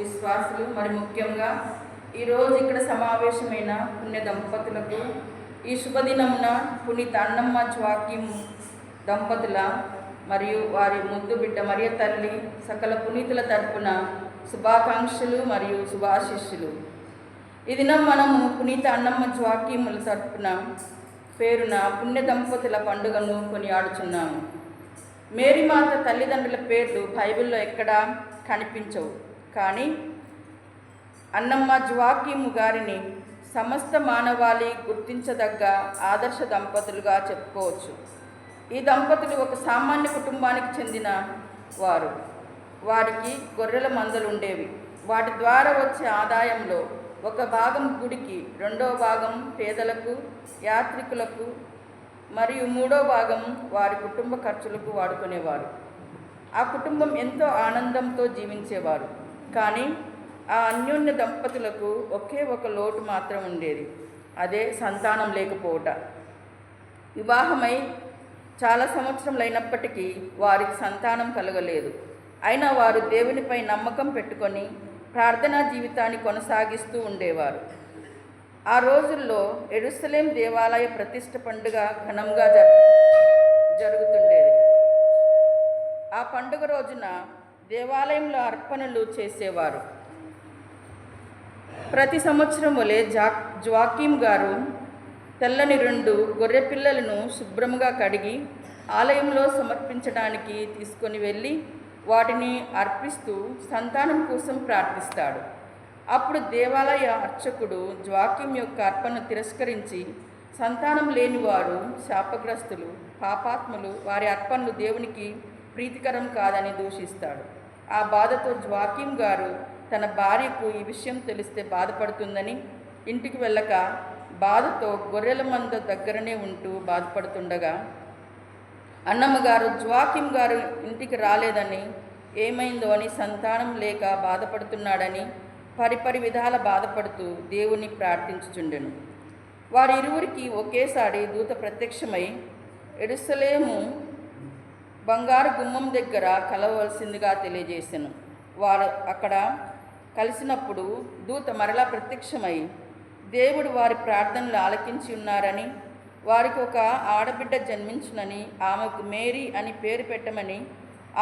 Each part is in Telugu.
విశ్వాసులు మరి ముఖ్యంగా ఈరోజు ఇక్కడ సమావేశమైన పుణ్య దంపతులకు ఈ శుభదినమున పునీత అన్నమ్మ జ్వాకీం దంపతుల మరియు వారి ముద్దు బిడ్డ మరియ తల్లి సకల పునీతుల తరపున శుభాకాంక్షలు మరియు శుభాశిష్యులు. ఈ దినం మనము పునీత అన్నమ్మ జ్వాకీముల తరపున పేరున పుణ్య దంపతుల పండుగను కొనియాడుచున్నాము. మేరీమాత తల్లిదండ్రుల పేర్లు బైబిల్లో ఎక్కడా కనిపించవు, కానీ అన్నమ్మ జ్వాకీము గారిని సమస్త మానవాళి గుర్తించదగ్గ ఆదర్శ దంపతులుగా చెప్పుకోవచ్చు. ఈ దంపతులు ఒక సామాన్య కుటుంబానికి చెందిన వారు. వారికి గొర్రెల మందలు ఉండేవి. వాటి ద్వారా వచ్చే ఆదాయంలో ఒక భాగం గుడికి, రెండవ భాగం పేదలకు, యాత్రికులకు మరియు మూడో భాగం వారి కుటుంబ ఖర్చులకు వాడుకునేవారు. ఆ కుటుంబం ఎంతో ఆనందంతో జీవించేవారు. కానీ ఆ అన్యోన్య దంపతులకు ఒకే ఒక లోటు మాత్రం ఉండేది, అదే సంతానం లేకపోవట. వివాహమై చాలా సంవత్సరములు అయినప్పటికీ వారికి సంతానం కలగలేదు. అయినా వారు దేవునిపై నమ్మకం పెట్టుకొని ప్రార్థనా జీవితాన్ని కొనసాగిస్తూ ఉండేవారు. ఆ రోజుల్లో యెరూషలేం దేవాలయ ప్రతిష్ఠ పండుగ ఘనంగా జరుగుతుండేది. ఆ పండుగ రోజున దేవాలయంలో అర్పణలు చేసేవారు. ప్రతి సంవత్సరం వలె జ్వాకీం గారు తెల్లని 2 గొర్రె పిల్లలను శుభ్రంగా కడిగి ఆలయంలో సమర్పించడానికి తీసుకొని వెళ్ళి వాటిని అర్పిస్తూ సంతానం కోసం ప్రార్థిస్తాడు. అప్పుడు దేవాలయ అర్చకుడు జ్వాకీం యొక్క అర్పణను తిరస్కరించి సంతానం లేనివారు శాపగ్రస్తులు, పాపాత్ములు, వారి అర్పణలు దేవునికి ప్రీతికరం కాదని దూషిస్తాడు. ఆ బాధతో జ్వాకీం గారు తన భార్యకు ఈ విషయం తెలిస్తే బాధపడుతుందని ఇంటికి వెళ్ళక బాధతో గొర్రెల మంద దగ్గరనే ఉంటూ బాధపడుతుండగా అన్నమ్మగారు జ్వాకీం గారు ఇంటికి రాలేదని, ఏమైందో అని, సంతానం లేక బాధపడుతున్నాడని పరిపరి విధాల బాధపడుతూ దేవుని ప్రార్థించుచుండెను. వారిరువురికి ఒకేసారి దూత ప్రత్యక్షమై యెరూషలేము బంగారు గుమ్మం దగ్గర కలవలసిందిగా తెలియజేసెను. వారు అక్కడ కలిసినప్పుడు దూత మరలా ప్రత్యక్షమై దేవుడు వారి ప్రార్థనలు ఆలకించి ఉన్నారని, వారికి ఒక ఆడబిడ్డ జన్మించునని, ఆమెకు మేరీ అని పేరు పెట్టమని,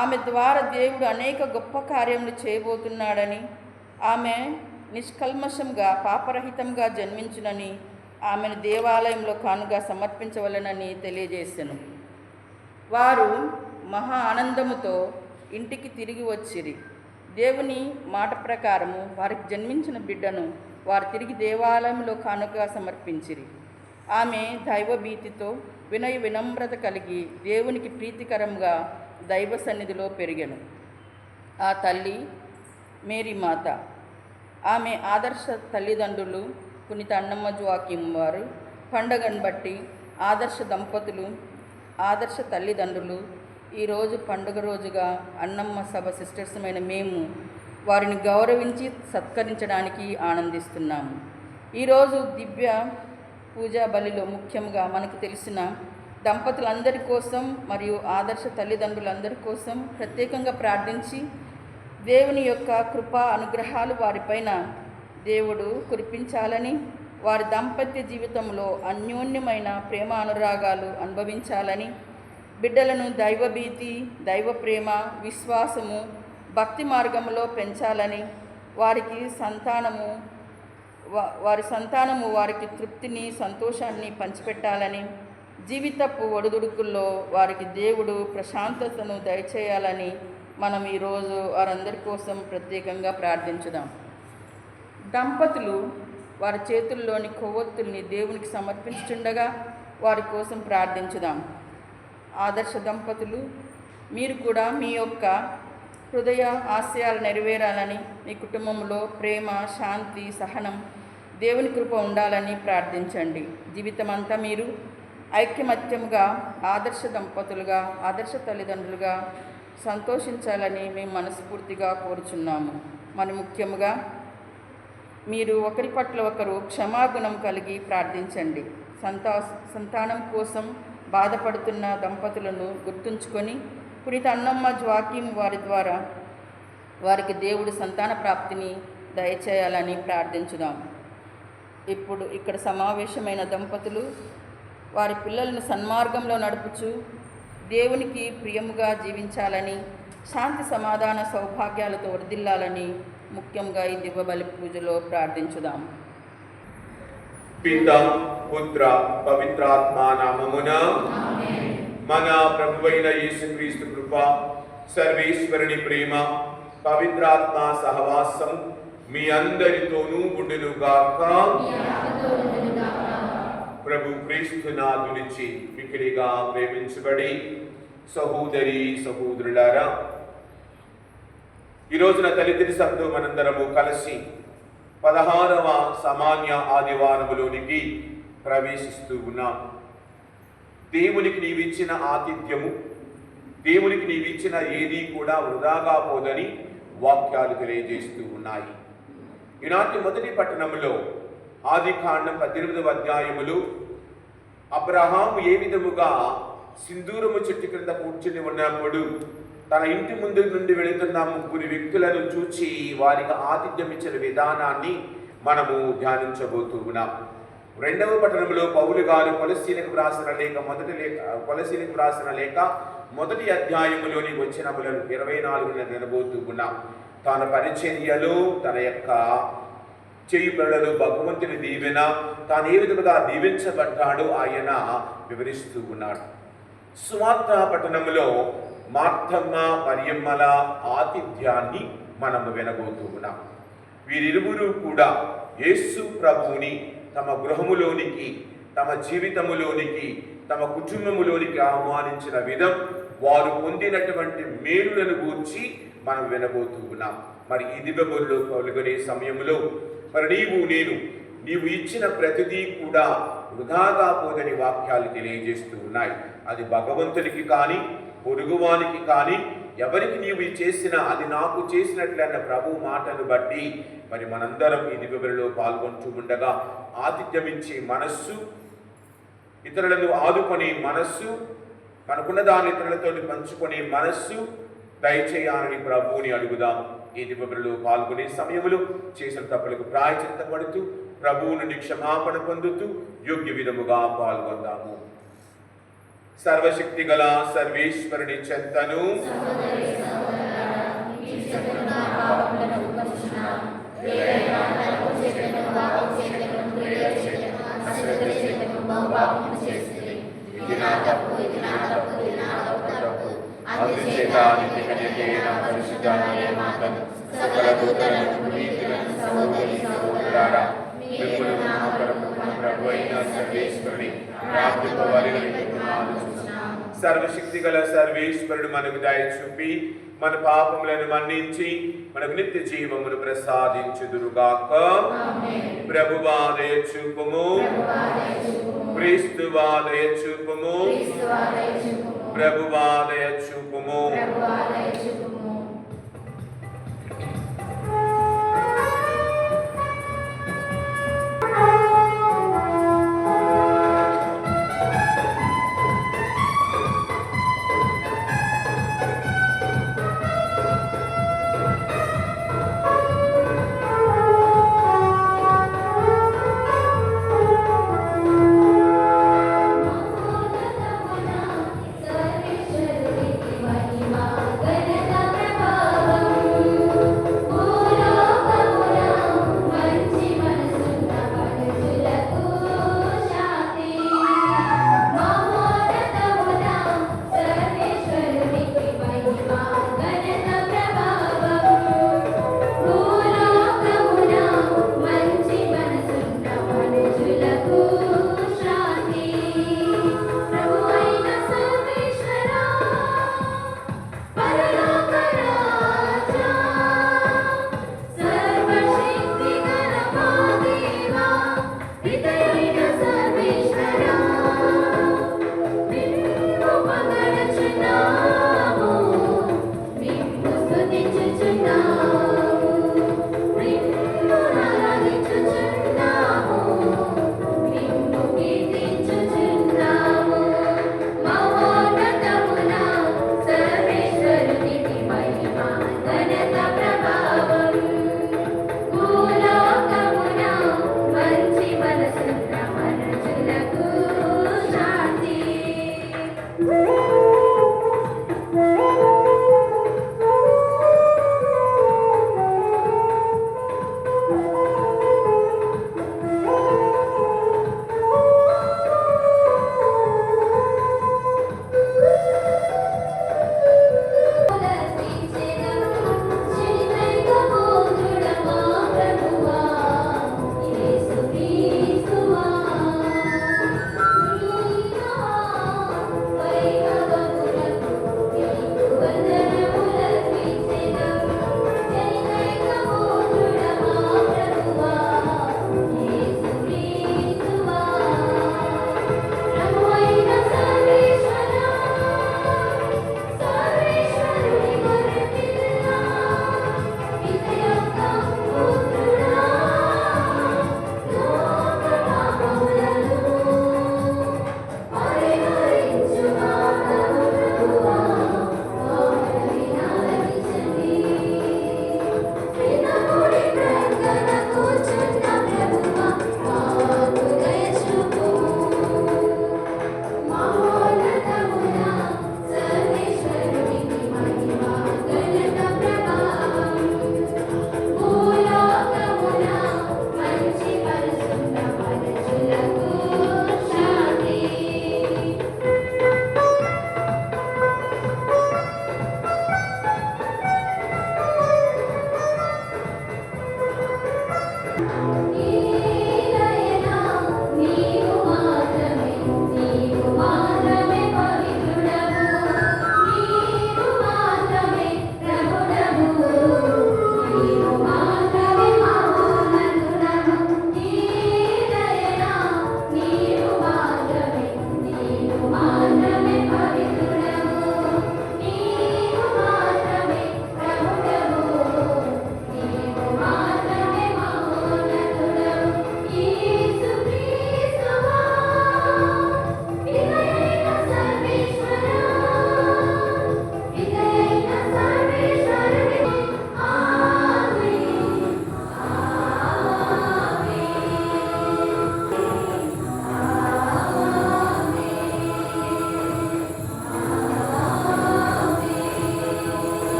ఆమె ద్వారా దేవుడు అనేక గొప్ప కార్యములు చేయబోతున్నాడని, ఆమె నిష్కల్మషంగా పాపరహితంగా జన్మించునని, ఆమెను దేవాలయంలో కానుగా సమర్పించవలెనని తెలియజేసెను. వారు మహా ఆనందముతో ఇంటికి తిరిగి వచ్చిరి. దేవుని మాట ప్రకారము వారికి జన్మించిన బిడ్డను వారు తిరిగి దేవాలయంలో కానుకగా సమర్పించిరి. ఆమె దైవభీతితో వినయ వినమ్రత కలిగి దేవునికి ప్రీతికరంగా దైవ సన్నిధిలో పెరిగెను. ఆ తల్లి మేరీమాత, ఆమె ఆదర్శ తల్లిదండ్రులు పునీత అన్నమ్మ జ్వాకీం వారు పండగను బట్టి ఆదర్శ దంపతులు, ఆదర్శ తల్లిదండ్రులు ఈరోజు పండుగ రోజుగా అన్నమ్మ సభ సిస్టర్స్మైన మేము వారిని గౌరవించి సత్కరించడానికి ఆనందిస్తున్నాము. ఈరోజు దివ్య పూజా బలిలో ముఖ్యంగా మనకు తెలిసిన దంపతులందరి కోసం మరియు ఆదర్శ తల్లిదండ్రులందరి కోసం ప్రత్యేకంగా ప్రార్థించి దేవుని యొక్క కృపా అనుగ్రహాలు వారిపైన దేవుడు కురిపించాలని, వారి దాంపత్య జీవితంలో అన్యోన్యమైన ప్రేమ అనురాగాలు అనుభవించాలని, బిడ్డలను దైవభీతి, దైవ ప్రేమ, విశ్వాసము, భక్తి మార్గంలో పెంచాలని, వారి సంతానము వారికి తృప్తిని, సంతోషాన్ని పంచిపెట్టాలని, జీవితపు ఒడిదుడుకుల్లో వారికి దేవుడు ప్రశాంతతను దయచేయాలని మనం ఈరోజు వారందరి కోసం ప్రత్యేకంగా ప్రార్థించుదాం. దంపతులు వారి చేతుల్లోని కొవ్వొత్తుల్ని దేవునికి సమర్పించుచుండగా వారి కోసం ప్రార్థించుదాం. ఆదర్శ దంపతులు, మీరు కూడా మీ యొక్క హృదయ ఆశయాలు నెరవేరాలని, మీ కుటుంబంలో ప్రేమ, శాంతి, సహనం, దేవుని కృప ఉండాలని ప్రార్థించండి. జీవితమంతా మీరు ఐక్యమత్యముగా ఆదర్శ దంపతులుగా, ఆదర్శ తల్లిదండ్రులుగా సంతోషించాలని మేము మనస్ఫూర్తిగా కోరుచున్నాము. మరి ముఖ్యముగా మీరు ఒకరి పట్ల ఒకరు క్షమాగుణం కలిగి ప్రార్థించండి. సంతానం కోసం బాధపడుతున్న దంపతులను గుర్తుంచుకొని పునీత అన్నమ్మ జ్వాకీం వారి ద్వారా వారికి దేవుడు సంతాన ప్రాప్తిని దయచేయాలని ప్రార్థించుదాం. ఇప్పుడు ఇక్కడ సమావేశమైన దంపతులు వారి పిల్లలను సన్మార్గంలో నడుపుచు దేవునికి ప్రియముగా జీవించాలని, శాంతి సమాధాన సౌభాగ్యాలతో వర్ధిల్లాలని ముఖ్యంగా ఈ దివ్య బలి పూజలో ప్రార్థించుదాం. పితా, పుత్ర, పవిత్రాత్మ నామమున మన ప్రభువైన యేసుక్రీస్తు కృప, సర్వేశ్వరుని ప్రేమ, పవిత్రాత్మ సహవాసం మీ అందరితోనూ ఉండునుగాక. ప్రభు క్రీస్తునాథునిచి మిక్కిలిగా ప్రేమించబడి సహోదరి సహోదరులారా, ఈ రోజున తల్లిదండ్రి సంతో మనందరము కలిసి 16వ సామాన్య ఆదివారములోనికి ప్రవేశిస్తూ ఉన్నాం. దేవునికి నీవిచ్చిన ఆతిథ్యము, దేవునికి నీవిచ్చిన ఏది కూడా వృధాగా పోదని వాక్యాలు తెలియజేస్తూ ఉన్నాయి. ఈనాటి మొదటి పట్టణంలో ఆదికాండం 18వ అధ్యాయములు అబ్రహాము ఏ విధముగా సింధూరము చెట్టు క్రింద కూర్చుని ఉన్నప్పుడు తన ఇంటి ముందు నుండి వెళుతున్న 3 వ్యక్తులను చూచి వారికి ఆతిథ్యం ఇచ్చిన విధానాన్ని మనము ధ్యానించబోతూ ఉన్నాం. 2వ పట్టణంలో పౌలు గారు కొలస్సీలకు వ్రాసిన లేఖ మొదటి అధ్యాయములోని వచనములను 24 వినబోతూ ఉన్నాం. తన పరిచర్యలో తన యొక్క చేయి పనులలో భగవంతుని దీవెన, తాను ఏ విధముగా దీవించబడ్డాడో ఆయన వివరిస్తూ ఉన్నాడు. సువార్త పట్టణంలో మార్తమ్మ, మరియమ్మల ఆతిథ్యాన్ని మనము వినబోతూ ఉన్నాం. వీరిరువురు కూడా యేసు ప్రభువుని తమ గృహములోనికి, తమ జీవితములోనికి, తమ కుటుంబములోనికి ఆహ్వానించిన విధం, వారు పొందినటువంటి మేలులను గూర్చి మనం వినబోతూ ఉన్నాం. మరి ఈ దివ్యబలిలో పాల్గొనే సమయంలో మరి నీవు ఇచ్చిన ప్రతిదీ కూడా వృధాగా పోదని వాక్యాలు తెలియజేస్తూ ఉన్నాయి. అది భగవంతునికి కానీ, పొరుగువానికి కానీ, ఎవరికి నీవు చేసినా అది నాకు చేసినట్లన్న ప్రభు మాటను బట్టి మరి మనందరం ఈ దివ్యబలిలో పాల్గొంటూ ఉండగా ఆతిథ్యమిచ్చే మనస్సు, ఇతరులను ఆదుకునే మనస్సు, మనకున్న దాని ఇతరులతో పంచుకునే మనస్సు దయచేయాలని ప్రభువుని అడుగుదాం. ఈ దివ్యబలిలో పాల్గొనే సమయంలో చేసిన తప్పులకు ప్రాయశ్చిత్తపడుతూ ప్రభువు నుండి క్షమాపణ పొందుతూ యోగ్య విధముగా పాల్గొందాము. సర్వశక్తి గల సర్వేశ్వరుని చెంతను సర్వశక్తి గల సర్వేశ్వరుడు మనకు దయ చూపి మన పాపములను మన్నించి మనకు నిత్య జీవమును ప్రసాదించుదురుగాక. ప్రభువా దయ చూపుము, క్రీస్తువా దయ చూపుము, ప్రభువా దయ చూపుము.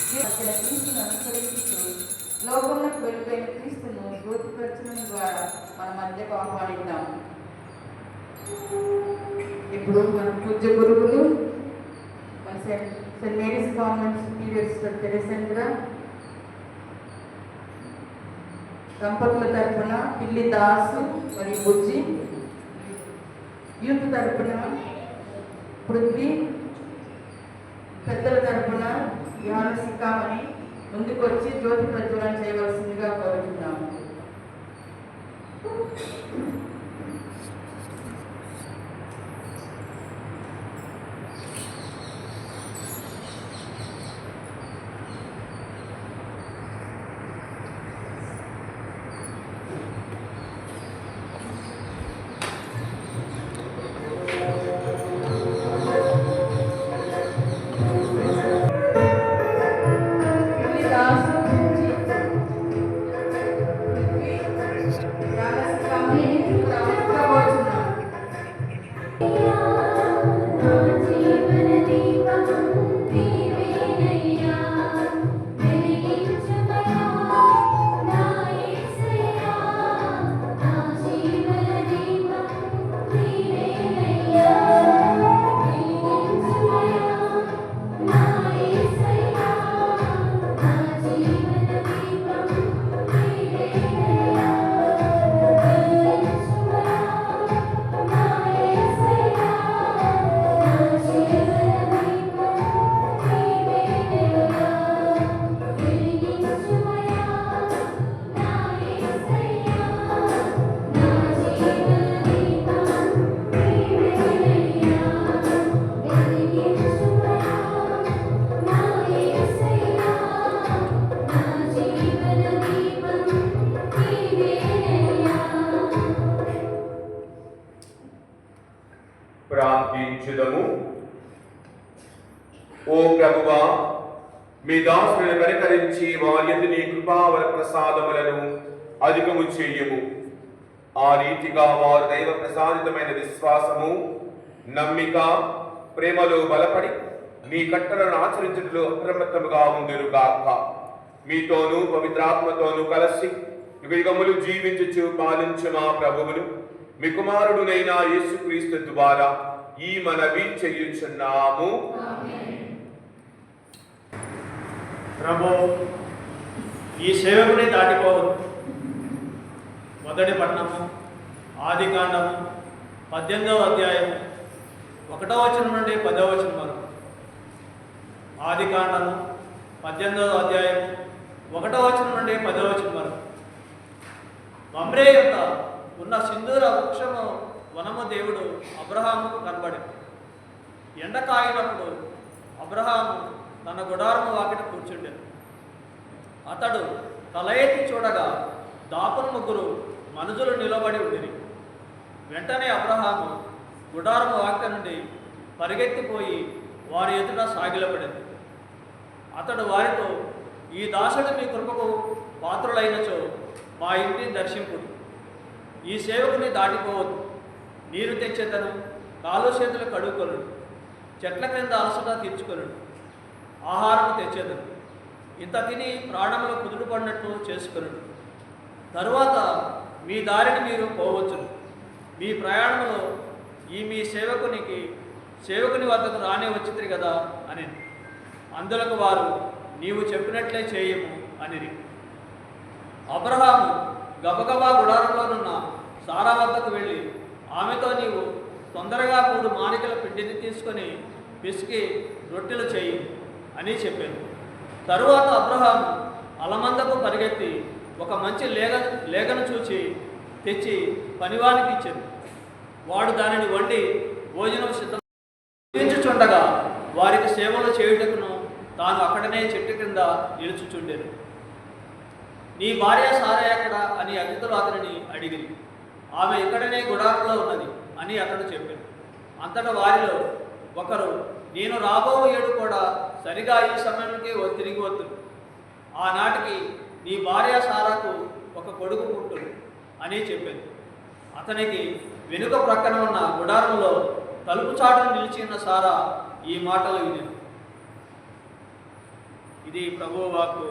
క్రీస్తును అనుసరిస్తూ లోకంలో వెలుగైన క్రీస్తును జ్యోతిపరచడం ద్వారా మన మధ్యకు ఆహ్వానిద్దాం. ఇప్పుడు మన పూజ్య గురువులు మన Saint Mary's convent superior sister Teresendra దంపతుల తరపున పిల్లి దాసు మరియు బుజ్జి, యూత్ తరపున పృథ్వీ, పెద్దల తరపున ధ్యానసికామని ముందుకొచ్చి జ్యోతి ప్రజ్వలన చేయవలసిందిగా కోరుతున్నాము. ప్రార్థించుదము. ఓ ప్రభువా, మీ దాసులను కనికరించి వారి యందు నీ కృపావర ప్రసాదములను అధికము చేయము. ఆ రీతిగా వారు దైవ ప్రసాదితమైన విశ్వాసము, నమ్మిక, ప్రేమలో బలపడి నీ కట్టలను ఆచరించడంలో అప్రమత్తముగా ఉండురుగాక. మీతోనూ పవిత్రాత్మతోనూ కలిసి యుగములు జీవించుచు పాలించు మా ప్రభువును మీ కుమారుడునైన యేసుక్రీస్తు ద్వారా ఈ మనవి చేయుచున్నాము. ప్రభు, ఈ సేవకుని దాటిపోవద్దు. మొదటి పట్టణము ఆదికాండము 18వ అధ్యాయము 1వ వచనం నుండి 10వ వచనం వరకు. ఆదికాండము 18వ అధ్యాయము 1వ వచనం నుండి 10వ వచనం వరకు. మమ్రే యొక్క ఉన్న సింధూర వృక్షము వనము దేవుడు అబ్రహాముకు కనబడింది. ఎండ కాగినప్పుడు అబ్రహాము తన గుడారము వాకిట కూర్చుండెను. అతడు తల ఎత్తి చూడగా దాపును ముగ్గురు మనుషులు నిలబడి ఉండిరి. వెంటనే అబ్రహాము గుడారము వాకిట నుండి పరిగెత్తిపోయి వారి ఎదుట సాగిలపడింది. అతడు వారితో, ఈ దాసుడు మీ కృపకు పాత్రులైనచో మా ఇంటిని దర్శింపుడు. ఈ సేవకుని దాటిపోవద్దు. నీరు తెచ్చేతను, కాలు చేతులు కడుక్కొనుడు, చెట్ల క్రింద అలసట తీర్చుకొనుడు, ఆహారం తెచ్చేదను, ఇంత తిని ప్రాణంలో కుదురు పడినట్టు చేసుకొనుడు. తరువాత మీ దారిని మీరు పోవచ్చును. మీ ప్రయాణంలో ఈ మీ సేవకుని వద్దకు రానే వచ్చింది కదా అని. అందులకు వారు, నీవు చెప్పినట్లే చేయము అనిరి. అబ్రహాము గబగబా గుడారంలోనున్న సారా వద్దకు వెళ్ళి, ఆమెతో, నీవు తొందరగా 3 మానికల పిండిని తీసుకొని పిసికి రొట్టెలు చేయి అని చెప్పాను. తరువాత అబ్రహాము అలమందకు పరిగెత్తి ఒక మంచి లేగను చూచి తెచ్చి పనివానికి ఇచ్చాడు. వాడు దానిని వండి భోజనం సిద్ధించుచుండగా వారికి సేవలు చేయుటకును తాను అక్కడనే చెట్టు కింద నిలుచుచుండెను. నీ భార్య సారా ఎక్కడ అని అతిథులు అతనిని అడిగిరి. ఆమె ఇక్కడనే గుడారంలో ఉన్నది అని అతడు చెప్పాడు. అంతటా వారిలో ఒకరు, నేను రాబో ఏడు కూడా సరిగా ఈ సమయానికి తిరిగి వద్దును. ఆనాటికి నీ భార్య సారాకు ఒక కొడుకు పుట్టును అని చెప్పాను. అతనికి వెనుక ప్రక్కన ఉన్న గుడారంలో తలుపు చాటును నిలిచి ఉన్న సారా ఈ మాటలు వినెను. ఇది ప్రభువు వాక్కు.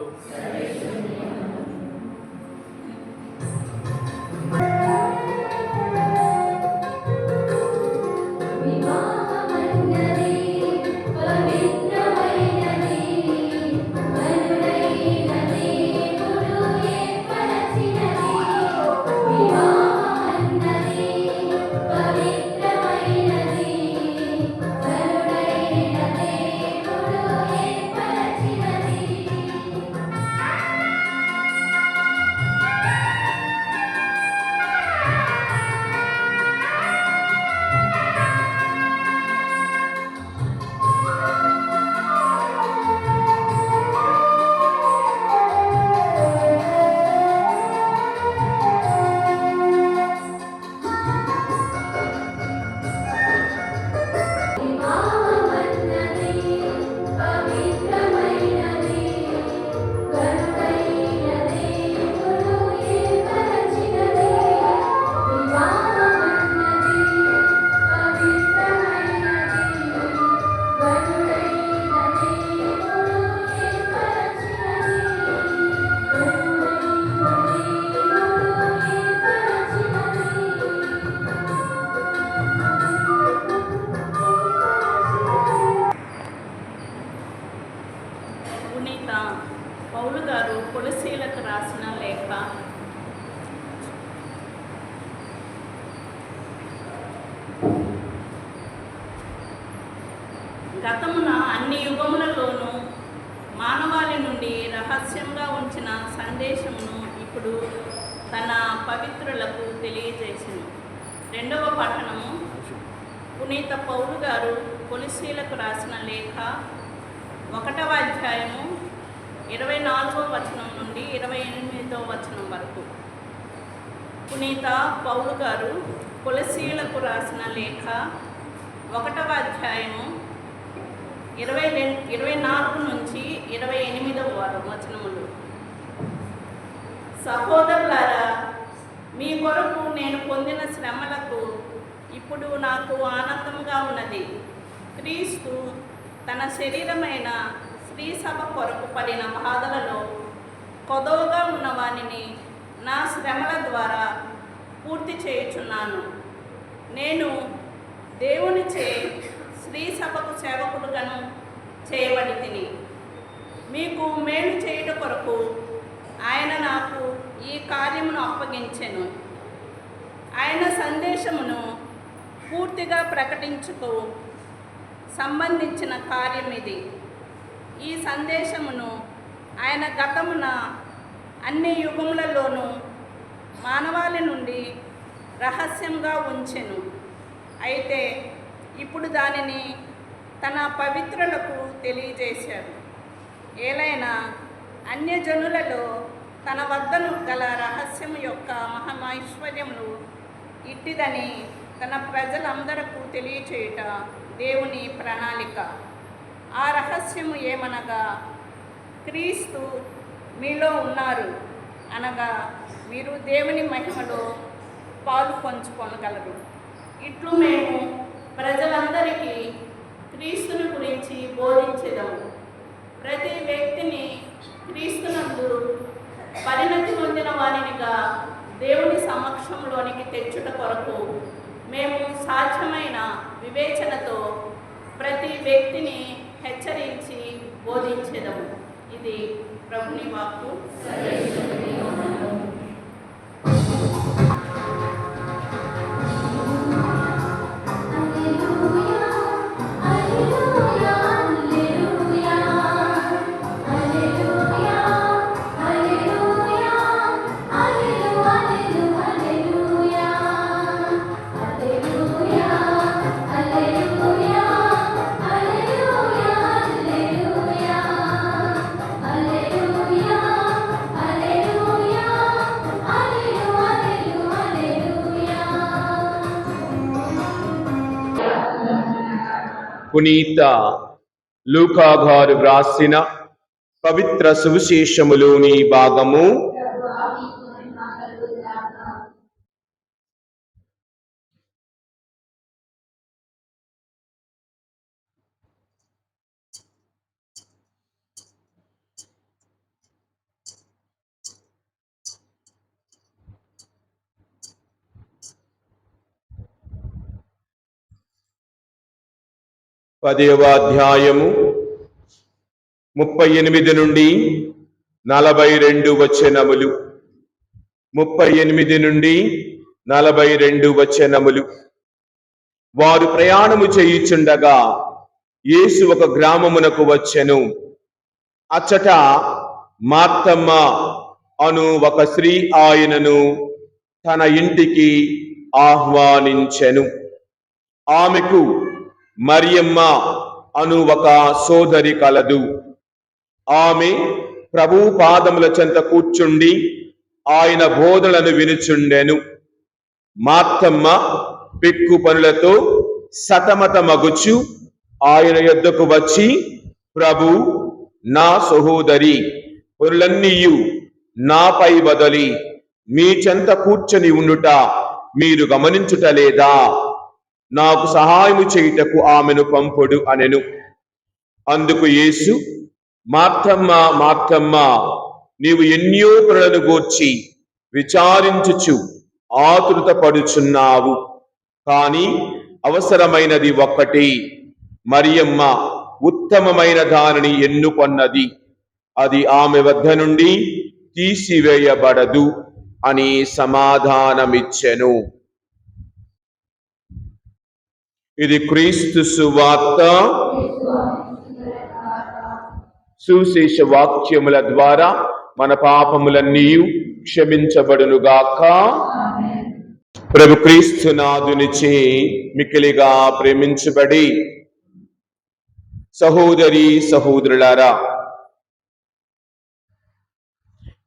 పునీత పౌలు గారు కొలసీలకు రాసిన లేఖ. గతమున అన్ని యుగములలోనూ మానవాళి నుండి రహస్యంగా ఉంచిన సందేశమును ఇప్పుడు తన పవిత్రులకు తెలియజేసింది. రెండవ పఠనము. పునీత పౌలు గారు కొలసీలకు రాసిన లేఖ 1వ అధ్యాయము 24వ వచనం నుండి 28వ వచనం వరకు. పునీత పౌలు గారు కొలసీలకు రాసిన లేఖ 1వ అధ్యాయము 24 నుంచి 28వ వచనములు. సహోదరులారా, మీ కొరకు నేను పొందిన శ్రమలకు ఇప్పుడు నాకు ఆనందంగా ఉన్నది. క్రీస్తు తన శరీరమైన స్త్రీ సభ కొరకు పడిన బాధలలో కొదవగా ఉన్న వానిని నా శ్రమల ద్వారా పూర్తి చేయుచున్నాను. నేను దేవునిచే స్త్రీ సభకు సేవకుడుగాను చేయబడి తిని మీకు మేలు చేయుట కొరకు ఆయన నాకు ఈ కార్యమును అప్పగించెను. ఆయన సందేశమును పూర్తిగా ప్రకటించుకు సంబంధించిన కార్యం ఇది. ఈ సందేశమును ఆయన గతమున అన్ని యుగములలోనూ మానవాళి నుండి రహస్యంగా ఉంచెను. అయితే ఇప్పుడు దానిని తన పవిత్రులకు తెలియజేశాడు. ఏలైనా అన్యజనులలో తన వద్దను గల రహస్యము యొక్క మహమైశ్వర్యమును ఇట్టిదని తన ప్రజలందరకు తెలియచేయుట దేవుని ప్రణాళిక. ఆ రహస్యము ఏమనగా, క్రీస్తు మీలో ఉన్నారు అనగా మీరు దేవుని మహిమలో పాలు పంచుకొనగలరు. ఇట్లు మేము ప్రజలందరికీ క్రీస్తుని గురించి బోధించెదము. ప్రతి వ్యక్తిని క్రీస్తునందు పరిణతి పొందిన వారినిగా దేవుని సమక్షంలోనికి తెచ్చుట కొరకు మేము సాధ్యమైన వివేచనతో ప్రతి వ్యక్తిని హెచ్చరించి బోధించెదము. ఇది ప్రభుని వాక్కు. పునీత లూకా గారు వ్రాసిన పవిత్ర సువిశేషములోని భాగము. 10వ అధ్యాయము 38 నుండి 42 వచనములు. 38 నుండి 42 వచనములు. వారు ప్రయాణము చేయుచుండగా యేసు ఒక గ్రామమునకు వచ్చెను. అచ్చట మార్తమ్మ అను ఒక స్త్రీ ఆయనను తన ఇంటికి ఆహ్వానించెను. ఆమెకు మరియమ్మ అను ఒక సోదరి కలదు. ఆమె ప్రభు పాదముల చెంత కూర్చుండి ఆయన బోధనలను వినుచుండెను. మార్తమ్మ పెక్కు పనులతో సతమతమగుచు ఆయన యొద్దకు వచ్చి, ప్రభు, నా సహోదరి పనులన్నీయు నాపై వదలి మీ చెంత కూర్చొని ఉండుట మీరు గమనించుటలేదా? నాకు సహాయము చేయుటకు ఆమెను పంపుడు అనెను. అందుకు యేసు, మార్తమ్మ, మార్తమ్మ, నీవు ఎన్నో పనులను గూర్చి విచారించుచు ఆతురత పడుచున్నావు, కానీ అవసరమైనది ఒక్కటి. మరియమ్మ ఉత్తమమైన దానిని ఎన్నుకొన్నది, అది ఆమె వద్ద నుండి తీసివేయబడదు అని సమాధానమిచ్చెను. ఇది క్రీస్తు సువార్త. సుశేష వాక్యముల ద్వారా మన పాపములన్నీ క్షమించబడునుగాక. ప్రభు క్రీస్తు నాదునిచే మిక్కిలిగా ప్రేమించబడి సహోదరి సహోదరులారా,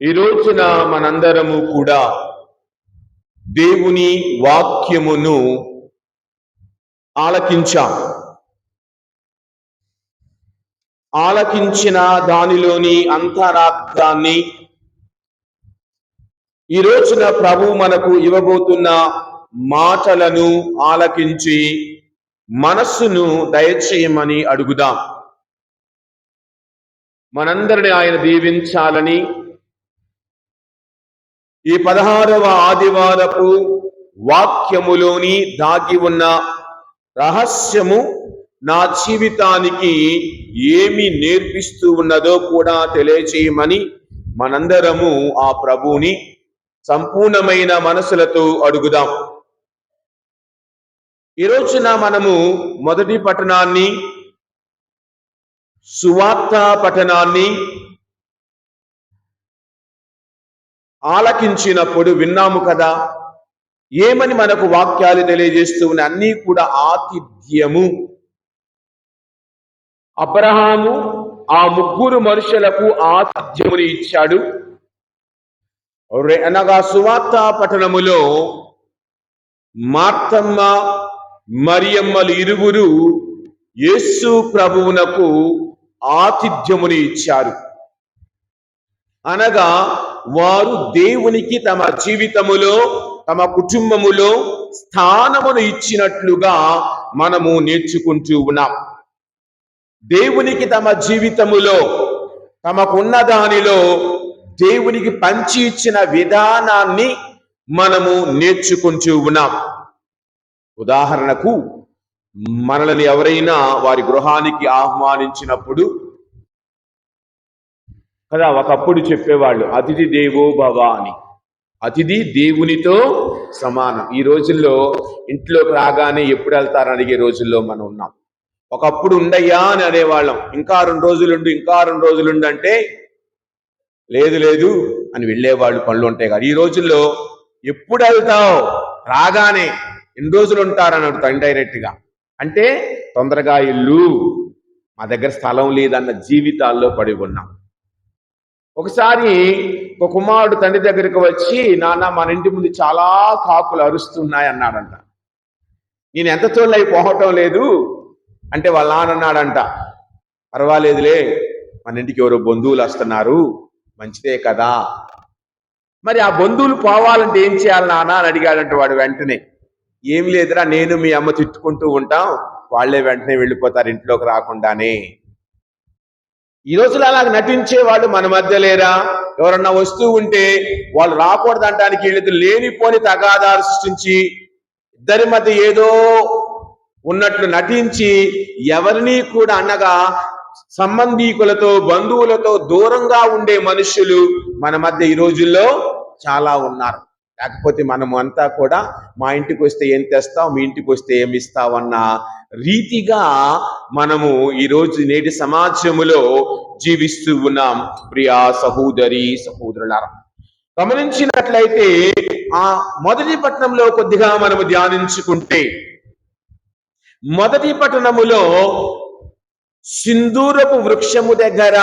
ఈ రోజున మనందరము కూడా దేవుని వాక్యమును ఆలకించిన దానిలోని అంతరార్థాన్ని ఈ రోజున ప్రభు మనకు ఇవ్వబోతున్న మాటలను ఆలకించి మనస్సును దయచేయమని అడుగుదాం. మనందరిని ఆయన దీవించాలని ఈ 16వ ఆదివారపు వాక్యములోని దాగి ఉన్న రహస్యము నా జీవితానికి ఏమి నేర్పిస్తూ ఉన్నదో కూడా తెలియచేయమని మనందరము ఆ ప్రభువుని సంపూర్ణమైన మనసులతో అడుగుదాం. ఈ రోజున మనము మొదటి పఠనాన్ని, సువార్త పఠనాన్ని ఆలకించినప్పుడు విన్నాము కదా, ఏమని మనకు వాక్యాలు తెలియజేస్తూ ఉన్న అన్నీ కూడా ఆతిథ్యము. అబ్రహాము ఆ ముగ్గురు మనుషులకు ఆతిథ్యముని ఇచ్చాడు. అనగా సువార్త పఠనములో మార్తమ్మ మరియమ్మలు ఇరువురు యేసు ప్రభువునకు ఆతిథ్యముని ఇచ్చారు. అనగా వారు దేవునికి తమ జీవితములో, తమ కుటుంబములో స్థానమును ఇచ్చినట్లుగా మనము నేర్చుకుంటూ ఉన్నాం. దేవునికి తమ జీవితములో, తమకున్న దానిలో దేవునికి పంచి ఇచ్చిన విధానాన్ని మనము నేర్చుకుంటూ ఉన్నాం. ఉదాహరణకు, మనల్ని ఎవరైనా వారి గృహానికి ఆహ్వానించినప్పుడు కదా, ఒకప్పుడు చెప్పేవాళ్ళు అతిథి దేవో భవ అని. అతిథి దేవునితో సమానం. ఈ రోజుల్లో ఇంట్లోకి రాగానే ఎప్పుడు వెళ్తారని అడిగే రోజుల్లో మనం ఉన్నాం. ఒకప్పుడు ఉండయ్యా అని అనేవాళ్ళం, ఇంకా 2 రోజులుండు, ఇంకా 2 రోజులుండు అంటే లేదు లేదు అని వెళ్ళేవాళ్ళు, పనులు ఉంటాయి కదా. ఈ రోజుల్లో ఎప్పుడు వెళ్తావు, రాగానే ఎన్ని రోజులు ఉంటారని అడుగుతాం ఇండైరెక్ట్గా. అంటే తొందరగా ఇల్లు, మా దగ్గర స్థలం లేదన్న జీవితాల్లో పడి ఉన్నాం. ఒకసారి ఒక కుమారుడు తండ్రి దగ్గరికి వచ్చి, నాన్న మన ఇంటి ముందు చాలా కాకులు అరుస్తున్నాయి అన్నాడంట. నేను ఎంత తోళ్ళై పోవటం లేదు అంటే వాళ్ళ నాన్న అన్నాడంట, పర్వాలేదులే, మన ఇంటికి ఎవరో బంధువులు వస్తున్నారు, మంచిదే కదా. మరి ఆ బంధువులు పోవాలంటే ఏం చేయాలి నాన్న అని అడిగాడంట వాడు. వెంటనే, ఏం లేదురా, నేను మీ అమ్మ తిట్టుకుంటూ ఉంటాం, వాళ్లే వెంటనే వెళ్ళిపోతారు ఇంట్లోకి రాకుండానే. ఈ రోజులు అలాగ నటించే వాళ్ళు మన మధ్య లేరా? ఎవరన్నా వస్తూ ఉంటే వాళ్ళు రాకూడదు అంటానికి వీళ్ళతో లేనిపోని తగాదాలు సృష్టించి ఇద్దరి మధ్య ఏదో ఉన్నట్లు నటించి ఎవరిని కూడా అనగా సంబంధీకులతో బంధువులతో దూరంగా ఉండే మనుషులు మన మధ్య ఈ రోజుల్లో చాలా ఉన్నారు. లేకపోతే మనము అంతా కూడా మా ఇంటికి వస్తే ఏం తెస్తావు, మీ ఇంటికి వస్తే ఏమి ఇస్తావు అన్న రీతిగా మనము ఈరోజు నేటి సమాజములో జీవిస్తూ ఉన్నాం. ప్రియా సహోదరి సహోదరులారా, గమనించినట్లయితే ఆ మొదటి పట్టణంలో కొద్దిగా మనము ధ్యానించుకుంటే, మొదటి పట్టణములో సింధూరపు వృక్షము దగ్గర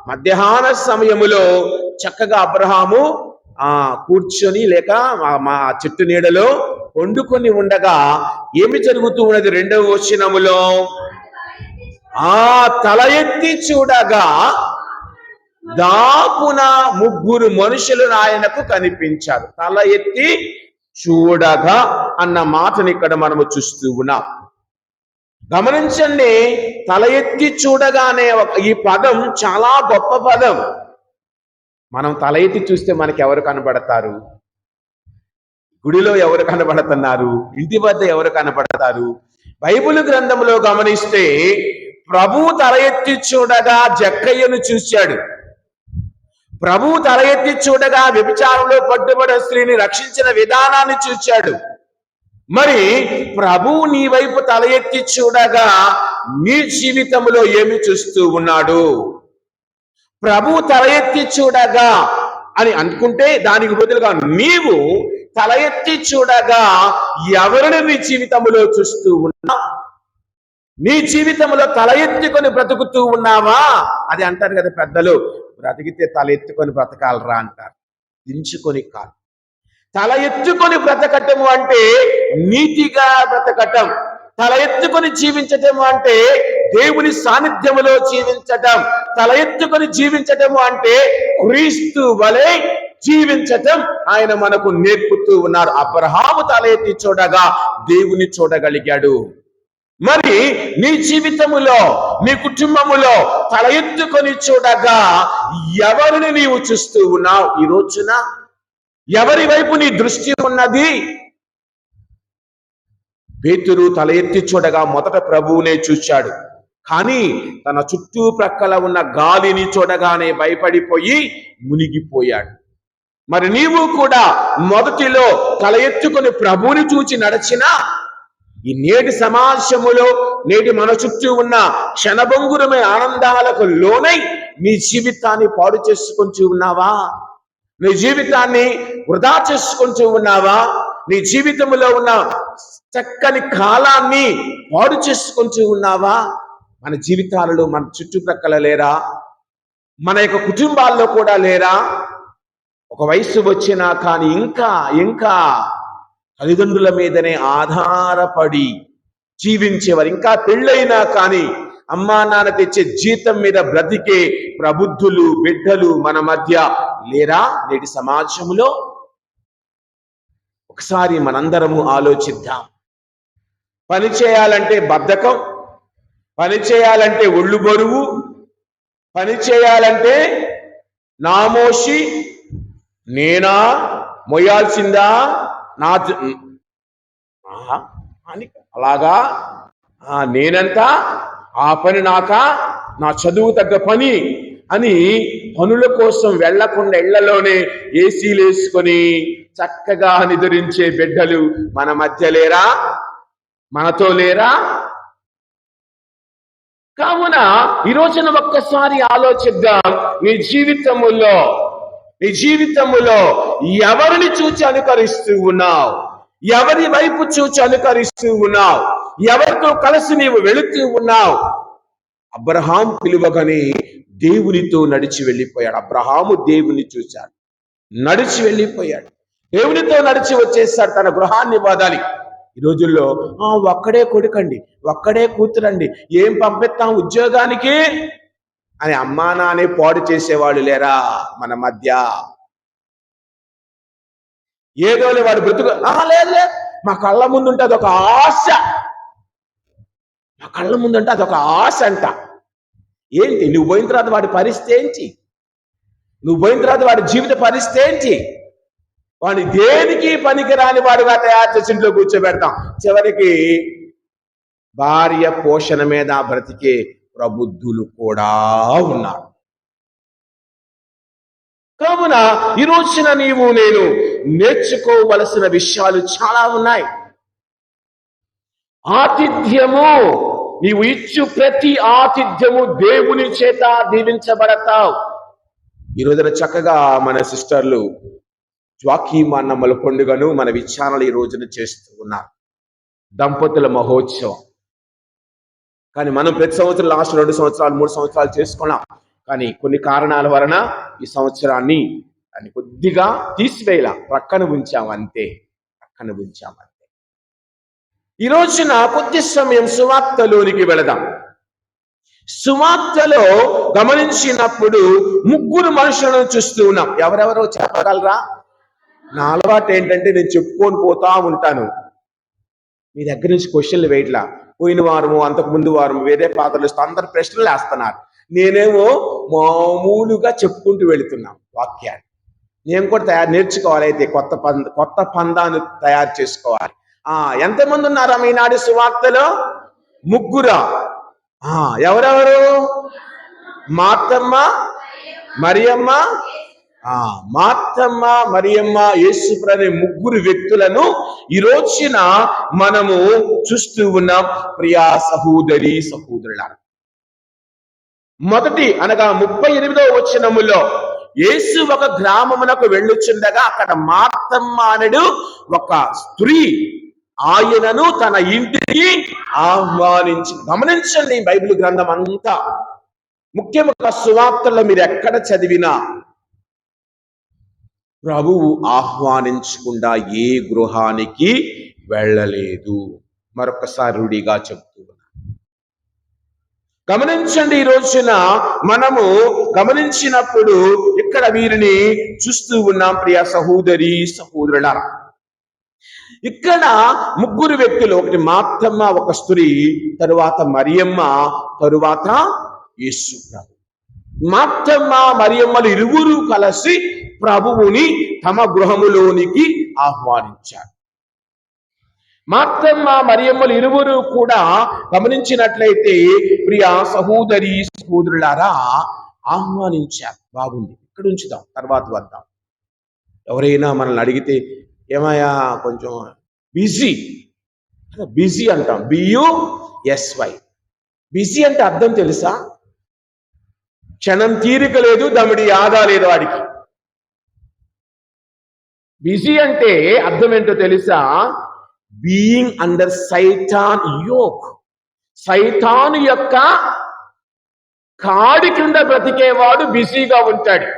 మధ్యాహ్న సమయములో చక్కగా అబ్రహాము కూర్చొని లేక మా చెట్టు నీడలో వండుకొని ఉండగా ఏమి జరుగుతూ ఉన్నది? 2వ వచనములో తల ఎత్తి చూడగా దాపున 3 మనుషులు ఆయనకు కనిపించారు. తల ఎత్తి చూడగా అన్న మాటని ఇక్కడ మనము చూస్తూ ఉన్నాం. గమనించండి, తల ఎత్తి చూడగానే ఈ పదం చాలా గొప్ప పదం. మనం తల ఎత్తి చూస్తే మనకి ఎవరు కనబడతారు? గుడిలో ఎవరు కనబడుతున్నారు? ఇంటి వద్ద ఎవరు కనబడతారు? బైబిల్ గ్రంథంలో గమనిస్తే ప్రభువు తల ఎత్తి చూడగా జక్కయ్యను చూశాడు. ప్రభువు తల ఎత్తి చూడగా వ్యభిచారంలో పట్టుబడిన స్త్రీని రక్షించిన విధానాన్ని చూశాడు. మరి ప్రభువు నీ వైపు తల ఎత్తి చూడగా నీ జీవితంలో ఏమి చూస్తూ ఉన్నాడు? ప్రభువు తల ఎత్తి చూడగా అని అనుకుంటే దానికి బదులుగా నీవు తల ఎత్తి చూడగా ఎవరిని నీ జీవితంలో చూస్తూ ఉన్నావు? నీ జీవితంలో తల ఎత్తుకొని బ్రతుకుతూ ఉన్నావా? అది అంటారు కదా పెద్దలు, బ్రతికితే తల ఎత్తుకొని బ్రతకాలరా అంటారు, దించుకొని కాదు. తల ఎత్తుకొని బ్రతకటము అంటే నీతిగా బ్రతకటం. తల ఎత్తుకొని జీవించటము అంటే దేవుని సాన్నిధ్యములో జీవించటం. తల ఎత్తుకొని జీవించటము అంటే క్రీస్తు వలె జీవించటం ఆయన మనకు నేర్పుతూ ఉన్నారు. అబ్రహాము తల ఎత్తి చూడగా దేవుని చూడగలిగాడు. మరి నీ జీవితములో, నీ కుటుంబములో తల ఎత్తుకొని చూడగా ఎవరిని నీవు చూస్తూ ఉన్నావు? ఈ రోజున ఎవరి వైపు నీ దృష్టి ఉన్నది? పేతురు తల ఎత్తి చూడగా మొదట ప్రభువునే చూశాడు. కానీ తన చుట్టూ ప్రక్కల ఉన్న గాలిని చూడగానే భయపడిపోయి మునిగిపోయాడు. మరి నీవు కూడా మొదటిలో తల ఎత్తుకొని ప్రభువుని చూచి నడిచినా ఈ నేటి సమాజములో, నేటి మన చుట్టూ ఉన్న క్షణభంగురమైన ఆనందాలకు లోనై నీ జీవితాన్ని పాడు చేసుకుంటూ ఉన్నావా? నీ జీవితాన్ని వృధా చేసుకుంటూ ఉన్నావా? నీ జీవితంలో ఉన్న చక్కని కాలాన్ని పాడు చేసుకుంటూ ఉన్నావా? మన జీవితాలలో మన చుట్టుప్రక్కల లేరా? మన యొక్క కుటుంబాల్లో కూడా లేరా? ఒక వయసు వచ్చినా కానీ ఇంకా తల్లిదండ్రుల మీదనే ఆధారపడి జీవించేవారు. ఇంకా పెళ్ళైనా కానీ అమ్మా నాన్న తెచ్చే జీతం మీద బ్రతికే ప్రబుద్ధులు, బిడ్డలు మన మధ్య లేరా నేటి సమాజంలో? ఒకసారి మనందరము ఆలోచిద్దాం. పని చేయాలంటే బద్ధకం, పని చేయాలంటే ఒళ్ళు బరువు, పని చేయాలంటే నామోషి, నేనా మొయ్యాల్సిందా నా అని అలాగా నేనంతా ఆ పని నాకా, నా చదువు తగ్గ పని అని పనుల కోసం వెళ్లకుండా ఇళ్లలోనే ఏసీలు వేసుకొని చక్కగా నిద్రించే బిడ్డలు మన మధ్య లేరా? మనతో లేరా? కావున ఈ రోజున ఒక్కసారి ఆలోచిద్దాం. నీ జీవితములో ఎవరిని చూచి అనుకరిస్తూ ఉన్నావు? ఎవరి వైపు చూచి అనుకరిస్తూ ఉన్నావు? ఎవరితో కలిసి నీవు వెళుతూ ఉన్నావు? అబ్రహాం పిలువగానే దేవునితో నడిచి వెళ్ళిపోయాడు. అబ్రహాము దేవుని చూశాడు, నడిచి వెళ్ళిపోయాడు. దేవునితో నడిచి వచ్చేసాడు తన గృహాన్ని వదలి. ఈ రోజుల్లో ఒక్కడే కొడుకండి, ఒక్కడే కూతురండి, ఏం పంపిస్తాం ఉద్యోగానికి అని అమ్మా నానే పాడు చేసేవాళ్ళు లేరా మన మధ్య? ఏదోలే వాడు బ్రతుకు లేదు, మా కళ్ళ ముందుంటే అదొక ఆశ, మా కళ్ళ ముందుంటే అదొక ఆశ అంట. ఏంటి నువ్వు పోయిన తర్వాత వాడి పరిస్థితి ఏంటి? నువ్వు పోయిన తర్వాత వాడి జీవిత పరిస్థితి ఏంటి? వాడిని దేనికి పనికిరాని వాడుగా తయారు చేసి ఇంట్లో కూర్చోబెడతాం. చివరికి భార్య పోషణ మీద బ్రతికే ప్రబుద్ధులు కూడా ఉన్నారు. కావున ఈ రోజున నీవు నేను నేర్చుకోవలసిన విషయాలు చాలా ఉన్నాయి. ఆతిథ్యము, నీవు ఇచ్చు ప్రతి ఆతిథ్యము దేవుని చేత దీవించబడతావు. ఈ రోజున చక్కగా మన సిస్టర్లు జ్వాకీమన్నమ్మల పండుగను మన విచారణలు ఈ రోజున చేస్తూ ఉన్నారు, దంపతుల మహోత్సవం. కానీ మనం ప్రతి సంవత్సరం లాస్ట్ 2 సంవత్సరాలు 3 సంవత్సరాలు చేసుకున్నాం. కానీ కొన్ని కారణాల వలన ఈ సంవత్సరాన్ని కొద్దిగా తీసివేయాల, ప్రక్కన ఉంచామంతే. ఈ రోజున కొద్ది సమయం సువార్తలోనికి వెళదాం. సువార్తలో గమనించినప్పుడు 3 మనుషులను చూస్తూ ఉన్నాం. ఎవరెవరో చెప్పగలరా? నా అలవాటు ఏంటంటే నేను చెప్పుకొని పోతా ఉంటాను. మీ దగ్గర నుంచి క్వశ్చన్లు వేయట్లా. పోయిన వారము అంతకు ముందు వారము వేరే పాత్రలు ఇస్తూ అందరు ప్రశ్నలు వేస్తున్నారు. నేనేమో మామూలుగా చెప్పుకుంటూ వెళుతున్నాం వాక్యాన్ని. నేను కూడా నేర్చుకోవాలి. అయితే కొత్త పందాన్ని తయారు చేసుకోవాలి. ఎంతమంది ఉన్నారా ఈనాడు సువార్తలో? 3. ఎవరెవరు? మార్తమ్మ, మరియమ్మ. మార్తమ్మ, మరియమ్మ, యేసుప్రభు 3 వ్యక్తులను ఈ రోజున మనము చూస్తూ ఉన్నాం. ప్రియా సహోదరి సహోదరులారా, మొదటి అనగా 38వ వచనములో యేసు ఒక గ్రామమునకు వెళ్ళుచుండగా అక్కడ మార్తమ్మ అనడు ఒక స్త్రీ ఆయనను తన ఇంటికి ఆహ్వానించి. గమనించండి, బైబిల్ గ్రంథం అంతా, ముఖ్యంగా సువార్తల్లో మీరు ఎక్కడ చదివినా ప్రభువు ఆహ్వానించకుండా ఏ గృహానికి వెళ్ళలేదు. మరొకసారి రూఢిగా చెప్తూ ఉన్నా. గమనించండి, ఈ రోజున మనము గమనించినప్పుడు ఇక్కడ వీరిని చూస్తూ ఉన్నాం. ప్రియ సహోదరి సహోదరులారా, ఇక్కడ 3 వ్యక్తులు, ఒకటి మార్తమ్మ, ఒక స్త్రీ, తరువాత మరియమ్మ, తరువాత యేసు ప్రభు. మార్తమ్మ మరియమ్మలు ఇరువురు కలిసి ప్రభువుని తమ గృహములోనికి ఆహ్వానించారు. మార్తమ్మ మరియమ్మలు ఇరువురు కూడా గమనించినట్లయితే ప్రియ సహోదరి సహోదరులారా ఆహ్వానించారు. బాగుంది, ఇక్కడ ఉంచుదాం, తర్వాత వద్దాం. ఎవరైనా మనల్ని అడిగితే ఏమయ్యా కొంచెం బిజీ అంటాం, BUSY. బిజీ అంటే అర్థం తెలుసా? క్షణం తీరిక లేదు, దమిడి ఆదా లేదు వాడికి. బిజీ అంటే అర్థం ఏంటో తెలుసా? బీయింగ్ అండర్ సైతాన్ యోక్. సైతాను యొక్క కాడి కింద బ్రతికేవాడు బిజీగా ఉంటాడు.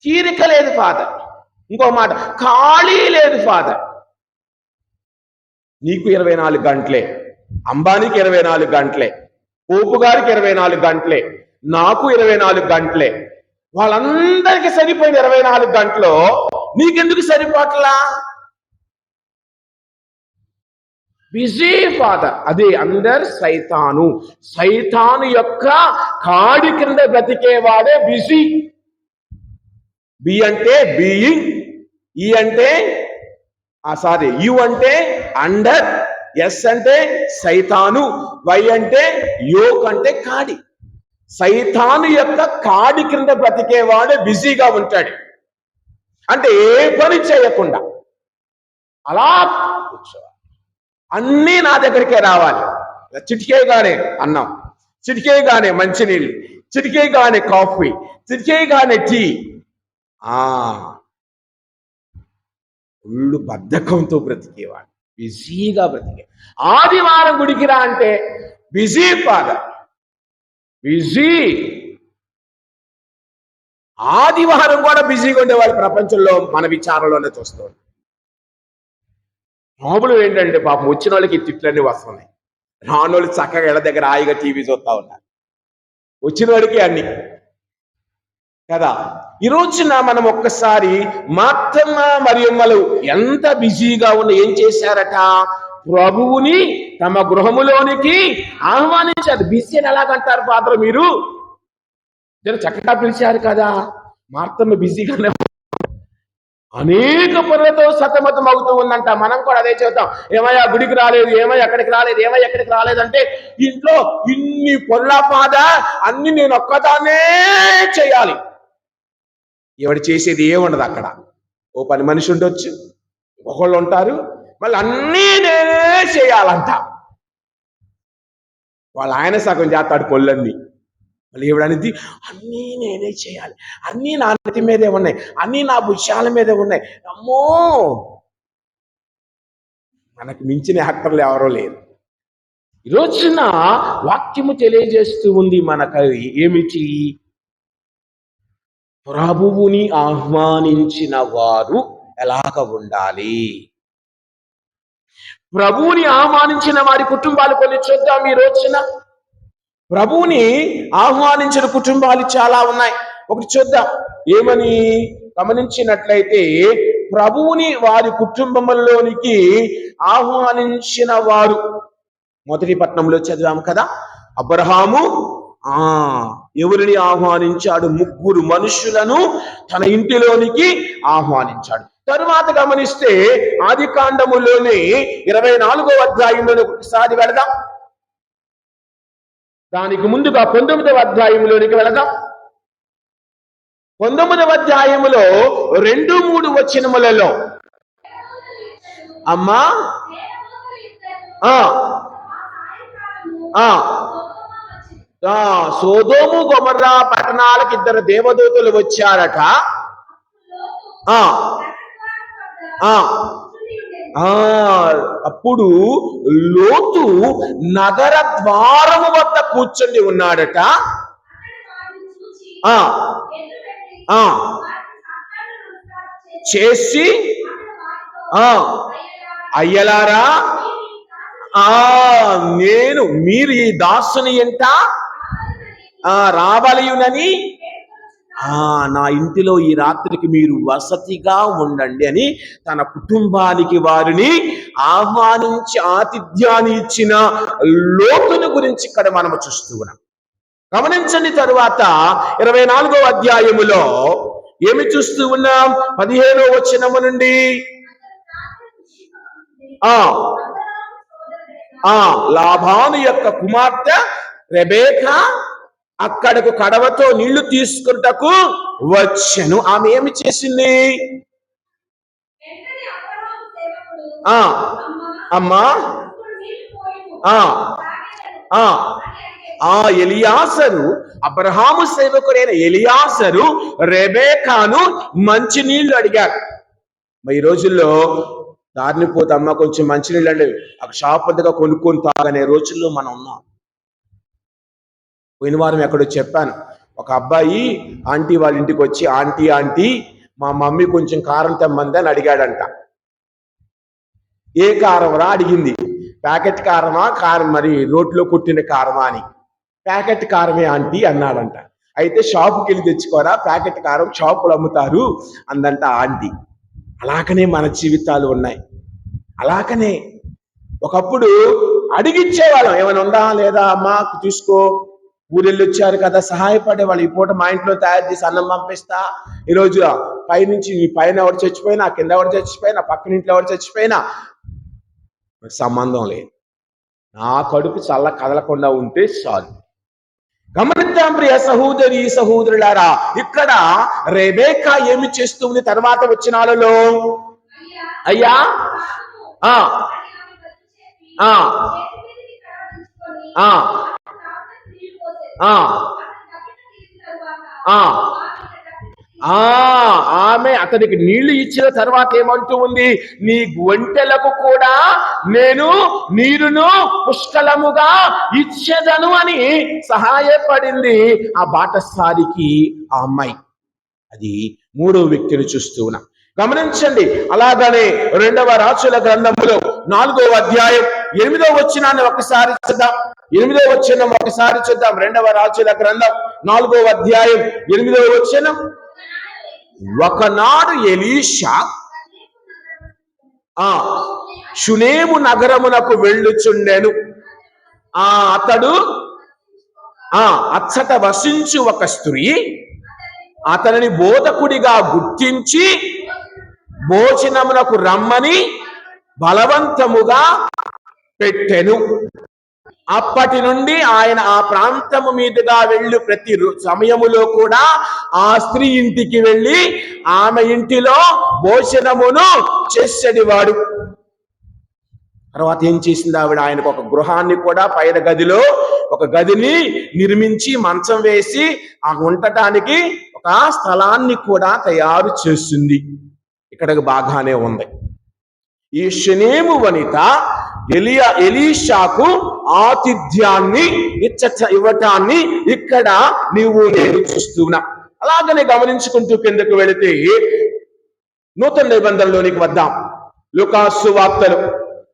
తీరిక లేదు ఫాదర్. ఇంకో మాట, ఖాళీ లేదు ఫాదర్. నీకు 24 గంటలే, అంబానీకి 24 గంటలే, పోపు గారికి 24 గంటలే, నాకు 24 గంటలే. వాళ్ళందరికీ సరిపోయిన 24 గంటలు నీకెందుకు సరిపోట్లా? Busy father. అదే అందర్ సైతాను. సైతాను యొక్క కాడి కింద బ్రతికేవాడే బిజీ. బి అంటే బీయింగ్, ఈ అంటే యు అంటే అండర్, ఎస్ అంటే సైతాను, వై అంటే యోక్ అంటే కాడి. సైతాను యొక్క కాడి కింద బ్రతికేవాడే బిజీగా ఉంటాడు. అంటే ఏ పని చేయకుండా అలా కూర్చోవాలి. అన్నీ నా దగ్గరికే రావాలి. చిటికేయగానే అన్నం, చిటికేయగానే మంచినీళ్ళు, చిటికేయగానే కాఫీ, చిటికేయగానే టీ. ఒళ్ళు బద్ధకంతో బ్రతికేవాడు, బిజీగా బ్రతికే. ఆదివారం గుడికి రా అంటే బిజీ ఫాదర్, బిజీ. ఆదివారం కూడా బిజీగా ఉండేవాళ్ళు ప్రపంచంలో మన విచారంలోనే చూస్తాం. ప్రాబ్లం ఏంటంటే పాపం వచ్చిన వాళ్ళకి తిట్లన్నీ వస్తున్నాయి, రానోళ్ళు చక్కగా ఇళ్ళ దగ్గర హాయిగా టీవీ చూస్తా ఉన్నారు. వచ్చిన వాడికి అన్ని కదా. ఈ రోజున మనం ఒక్కసారి మార్తమ్మ మరియమ్మలు ఎంత బిజీగా ఉన్న ఏం చేశారట? ప్రభువుని తమ గృహములోనికి ఆహ్వానించారు. బిజీ అని ఎలాగంటారు ఫాదర్ మీరు? చక్కగా పిలిచారు కదా. మార్తమ్మ బిజీగానే అనేక పనులతో సతమతం అవుతూ ఉందంట. మనం కూడా అదే చెబుతాం, ఏమయ్యా గుడికి రాలేదు, ఏమయ్యా ఎక్కడికి రాలేదు, ఏమయ్యా ఎక్కడికి రాలేదంటే ఇంట్లో ఇన్ని పనుల బాధ, అన్ని నేను ఒక్కదాన్నే చేయాలి. ఎవడు చేసేది ఏముండదు అక్కడ. ఓ పని మనిషి ఉండొచ్చు, ఒకళ్ళు ఉంటారు, మళ్ళీ అన్నీ నేనే చేయాలంట. ఆయన సగం చేస్తాడు పనులన్నీ. మళ్ళీ ఎవడనేది అన్నీ నేనే చేయాలి, అన్నీ నా నెత్తి మీదే ఉన్నాయి, అన్నీ నా భుజాల మీదే ఉన్నాయి. అమ్మో, మనకు మించిన యాక్టర్లు ఎవరో లేరు. ఈరోజున వాక్యము తెలియజేస్తూ ఉంది మనకు ఏమిటి? ప్రభువుని ఆహ్వానించిన వారు ఎలాగ ఉండాలి? ప్రభువుని ఆహ్వానించిన వారి కుటుంబాలు కొన్ని చూద్దాం. ఈ రోజున ప్రభువుని ఆహ్వానించిన కుటుంబాలు చాలా ఉన్నాయి. ఒకటి చూద్దాం. ఏమని గమనించినట్లయితే, ప్రభువుని వారి కుటుంబములోనికి ఆహ్వానించిన వారు మొదటి పట్టణంలో చదివాము కదా. అబ్రహాము ఎవరిని ఆహ్వానించాడు? 3 మనుషులను తన ఇంటిలోనికి ఆహ్వానించాడు. తరువాత గమనిస్తే ఆదికాండములోని 24వ అధ్యాయంలోని ఒకసారి వెళదాం. దానికి ముందుగా 19వ అధ్యాయంలోనికి వెళదాం. 19వ అధ్యాయములో 2-3 వచనములలో అమ్మా సోదోము గొమొర్రా పట్టణాలకు 2 దేవదూతలు వచ్చారట. అప్పుడు లోతు నగర ద్వారము వద్ద కూర్చొని ఉన్నాడట. చేసి అయ్యలారా, మీరు ఈ దాసుని ఎంట రాబలియునని నా ఇంటిలో ఈ రాత్రికి మీరు వసతిగా ఉండండి అని తన కుటుంబానికి వారిని ఆహ్వానించి ఆతిథ్యాన్ని ఇచ్చిన లోతుని గురించి ఇక్కడ మనము చూస్తూ ఉన్నాం. గమనించండి. తరువాత 24వ అధ్యాయములో ఏమి చూస్తూ ఉన్నాం? 15వ వచనము నుండి లాబాను యొక్క కుమార్తె రెబేకా అక్కడకు కడవతో నీళ్లు తీసుకుంటకు వచ్చెను. ఆమె ఏమి చేసింది? అమ్మా ఎలియాసరు, అబ్రహాము సేవకుడైన ఎలియాసరు రెబేకాను మంచి నీళ్లు అడిగారు. ఈ రోజుల్లో దారిని పోతే అమ్మ కొంచెం మంచినీళ్ళు అంటే అక్కడ షాప్ వద్దగా కొనుక్కొని తాగనే రోజుల్లో మనం ఉన్నాం. పోయిన వారం ఎక్కడో చెప్పాను, ఒక అబ్బాయి ఆంటీ వాళ్ళ ఇంటికి వచ్చి, ఆంటీ మా మమ్మీ కొంచెం కారం తెమ్మంది అని అడిగాడంట. ఏ కారం రా అడిగింది. ప్యాకెట్ కారమా, కారం మరి రోట్లో కొట్టిన కారమా అని. ప్యాకెట్ కారమే ఆంటీ అన్నాడంట. అయితే షాపుకి వెళ్ళి తెచ్చుకోరా, ప్యాకెట్ కారం షాపులు అమ్ముతారు అందంట ఆంటీ. అలాగనే మన జీవితాలు ఉన్నాయి. అలాగనే ఒకప్పుడు అడిగిచ్చేవాళ్ళం, ఏమైనా ఉందా లేదా అమ్మా చూసుకో, ఊరెళ్ళి వచ్చారు కదా సహాయపడే వాళ్ళు, ఈ పూట మా ఇంట్లో తయారు చేసి అన్నం పంపిస్తా. ఈరోజు పైనుంచి మీ పైన ఎవరు చచ్చిపోయినా, కింద ఎవరు చచ్చిపోయినా, పక్కన ఇంట్లో ఎవరు చచ్చిపోయినా సంబంధం లేదు. నా కడుపు చల్ల కదలకుండా ఉంటే చాలు. గమనిద్దాం ప్రియ సహోదరి సహోదరులారా, ఇక్కడ రెబేకా ఏమి చేస్తుంది? తర్వాత వచనాలలో అయ్యా ఆమె అతనికి నీళ్లు ఇచ్చిన తర్వాత ఏమంటూ ఉంది? నీ ఒంటెలకు కూడా నేను నీరును పుష్కలముగా ఇచ్చేదను అని సహాయపడింది ఆ బాటసారికి ఆ అమ్మాయి. అది 3వ వ్యక్తిని చూస్తూ ఉన్నాం. గమనించండి. అలాగనే 2వ రాజుల గ్రంథములో 4వ అధ్యాయం 8వ వచనాన్ని ఒకసారి చూద్దాం. 8వ వచనం ఒకసారి చూద్దాం. 2వ రాజుల గ్రంథం 4వ అధ్యాయం 8వ వచనం. ఒకనాడు ఎలీషా షునేము నగరమునకు వెళ్ళుచుండెను. అతడు అచ్చట వసించు ఒక స్త్రీ అతనిని బోధకుడిగా గుర్తించి భోజనమునకు రమ్మని బలవంతముగా పెట్టెను. అప్పటి నుండి ఆయన ఆ ప్రాంతము మీదుగా వెళ్ళు ప్రతి సమయములో కూడా ఆ స్త్రీ ఇంటికి వెళ్ళి ఆమె ఇంటిలో భోజనమును చేసేవాడు. తర్వాత ఏం చేసింది ఆవిడ? ఆయనకు ఒక గృహాన్ని కూడా పైన గదిలో ఒక గదిని నిర్మించి మంచం వేసి ఆ ఉండటానికి ఒక స్థలాన్ని కూడా తయారు చేసింది. ఇక్కడికి బాగానే ఉంది. ఈ షనేము వనిత ఎలీషాకు ఆతిథ్యాన్ని ఇవ్వటాన్ని ఇక్కడ నేను చూస్తున్నా. అలాగనే గమనించుకుంటూ కిందకు వెళితే నూతన నిబంధనలోనికి వద్దాం. లూకాసు వార్తలు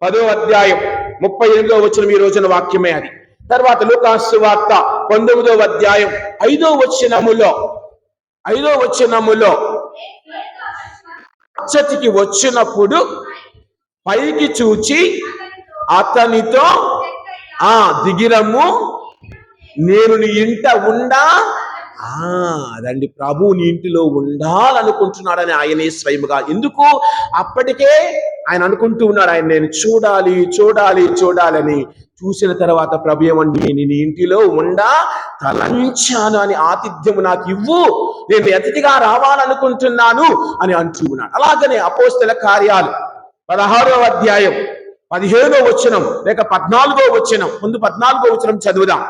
10వ అధ్యాయం 38వ వచనం ఈ రోజున వాక్యమే అది. తర్వాత లూకాసు వార్త 19వ అధ్యాయం 5వ వచనములో అచ్చటికి వచ్చినప్పుడు పైకి చూచి అతనితో దిగిరమ్ము, నేను నీ ఇంట ఉండా. అదండి, ప్రభు నీ ఇంటిలో ఉండాలనుకుంటున్నాడని ఆయనే స్వయముగా. ఎందుకు? అప్పటికే ఆయన అనుకుంటూ ఉన్నాడు, ఆయన నేను చూడాలి చూడాలి చూడాలని. చూసిన తర్వాత ప్రభు ఏమండి, నేను నీ ఇంటిలో ఉండా తలంచాను అని ఆతిథ్యము నాకు ఇవ్వు, నేను అతిథిగా రావాలనుకుంటున్నాను అని అంటూ ఉన్నాడు. అలాగనే అపోస్తల కార్యాలు 16వ అధ్యాయం 15వ వచనం లేక 14వ వచనం, ముందు 14వ వచనం చదువుదాం.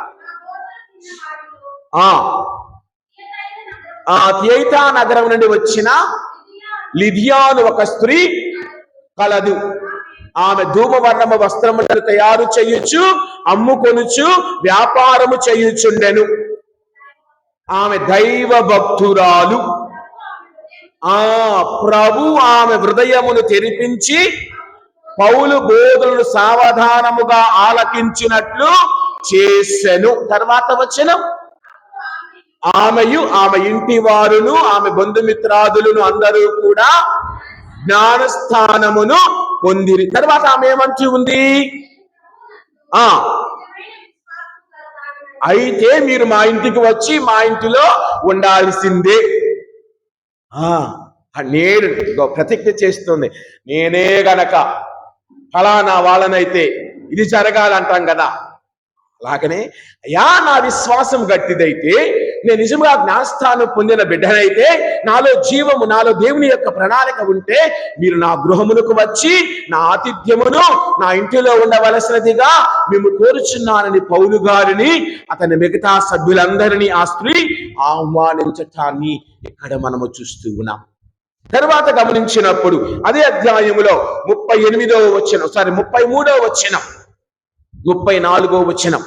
థియైతా నగరం నుండి వచ్చిన లిదియాను ఒక స్త్రీ కలదు. ఆమె ధూమవర్ణము వస్త్రములను తయారు చేయొచ్చు, అమ్ముకొనుచు వ్యాపారము చేయుచుండెను. ఆమె దైవ భక్తురాలు. ప్రభు ఆమె హృదయమును తెరిపించి పౌలు బోధనలు సావధానముగా ఆలకించినట్లు చేసెను. తర్వాత వచనం, ఆమెయు ఆమె ఇంటి వారును ఆమె బంధుమిత్రాదులను అందరూ కూడా జ్ఞానస్థానమును పొందిరి. తర్వాత ఆమె ఏమంటూ ఉంది? అయితే మీరు మా ఇంటికి వచ్చి మా ఇంటిలో ఉండాల్సిందే. నేను ప్రతిజ్ఞ చేస్తుంది, నేనే గనక ఫలానా వాళ్ళనైతే ఇది జరగాలంటాం కదా, అలాగనే అయ్యా నా విశ్వాసం గట్టిదైతే, నేను నిజంగా జ్ఞానస్థానం పొందిన బిడ్డనైతే, నాలో జీవము, నాలో దేవుని యొక్క ప్రణాళిక ఉంటే, మీరు నా గృహమునకు వచ్చి నా ఆతిథ్యమును నా ఇంటిలో ఉండవలసినదిగా మేము కోరుచున్నానని పౌలు గారిని అతని మిగతా సభ్యులందరినీ ఆ స్త్రీ ఆహ్వానించటాన్ని ఇక్కడ మనము చూస్తూ ఉన్నాం. తర్వాత గమనించినప్పుడు అదే అధ్యాయములో 38వ వచనం, 33వ వచనం, 34వ వచనం,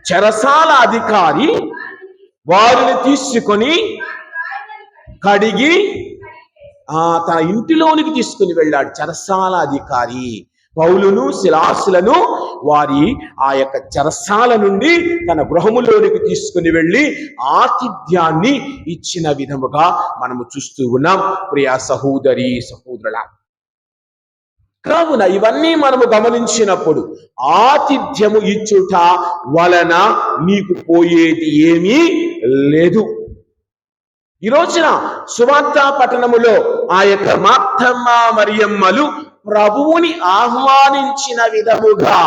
చెరసాల అధికారి వారిని తీసుకొని కడిగి తన ఇంటిలోనికి తీసుకుని వెళ్ళాడు. చెరసాల అధికారి పౌలును శిలాసులను వారి ఆ యొక్క చెరసాల నుండి తన గృహములోనికి తీసుకుని వెళ్ళి ఆతిథ్యాన్ని ఇచ్చిన విధముగా మనము చూస్తూ ఉన్నాం. ప్రియా సహోదరి సహోదరుల, కావున ఇవన్నీ మనము గమనించినప్పుడు ఆతిథ్యము ఇచ్చుట వలన నీకు పోయేది ఏమీ లేదు. ఈ రోజున సువార్త పట్టణములో ఆ యొక్క మార్తమ్మ మరియమ్మలు ప్రభువుని ఆహ్వానించిన విధముగా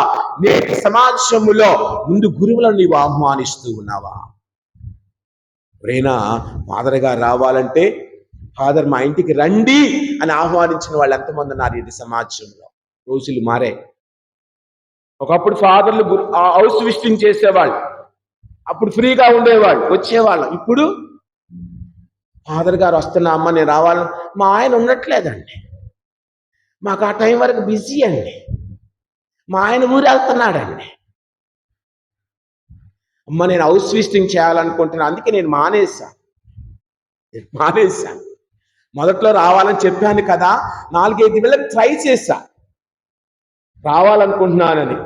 నేటి సమాజములో ముందు గురువులను నీవు ఆహ్వానిస్తూ ఉన్నావా? ఎవరైనా ఫాదర్ గారు రావాలంటే, ఫాదర్ మా ఇంటికి రండి అని ఆహ్వానించిన వాళ్ళు ఎంతమంది ఉన్నారు ఇది సమాజంలో? రోజులు మారే. ఒకప్పుడు ఫాదర్లు హౌస్ విజిటింగ్ చేసేవాళ్ళు, అప్పుడు ఫ్రీగా ఉండేవాళ్ళు, వచ్చేవాళ్ళం. ఇప్పుడు ఫాదర్ గారు వస్తున్నా, అమ్మ నేను రావాలని, మా ఆయన ఉండట్లేదండి, మాకు ఆ టైం వరకు బిజీ అండి, మా ఆయన ఊరు వెళ్తున్నాడండి, అమ్మ నేను హౌస్ విజిటింగ్ చేయాలనుకుంటున్నాను, అందుకే నేను మానేశాను. మొదట్లో రావాలని చెప్పాను కదా, 4-5 వేలకు ట్రై చేశా రావాలనుకుంటున్నానని.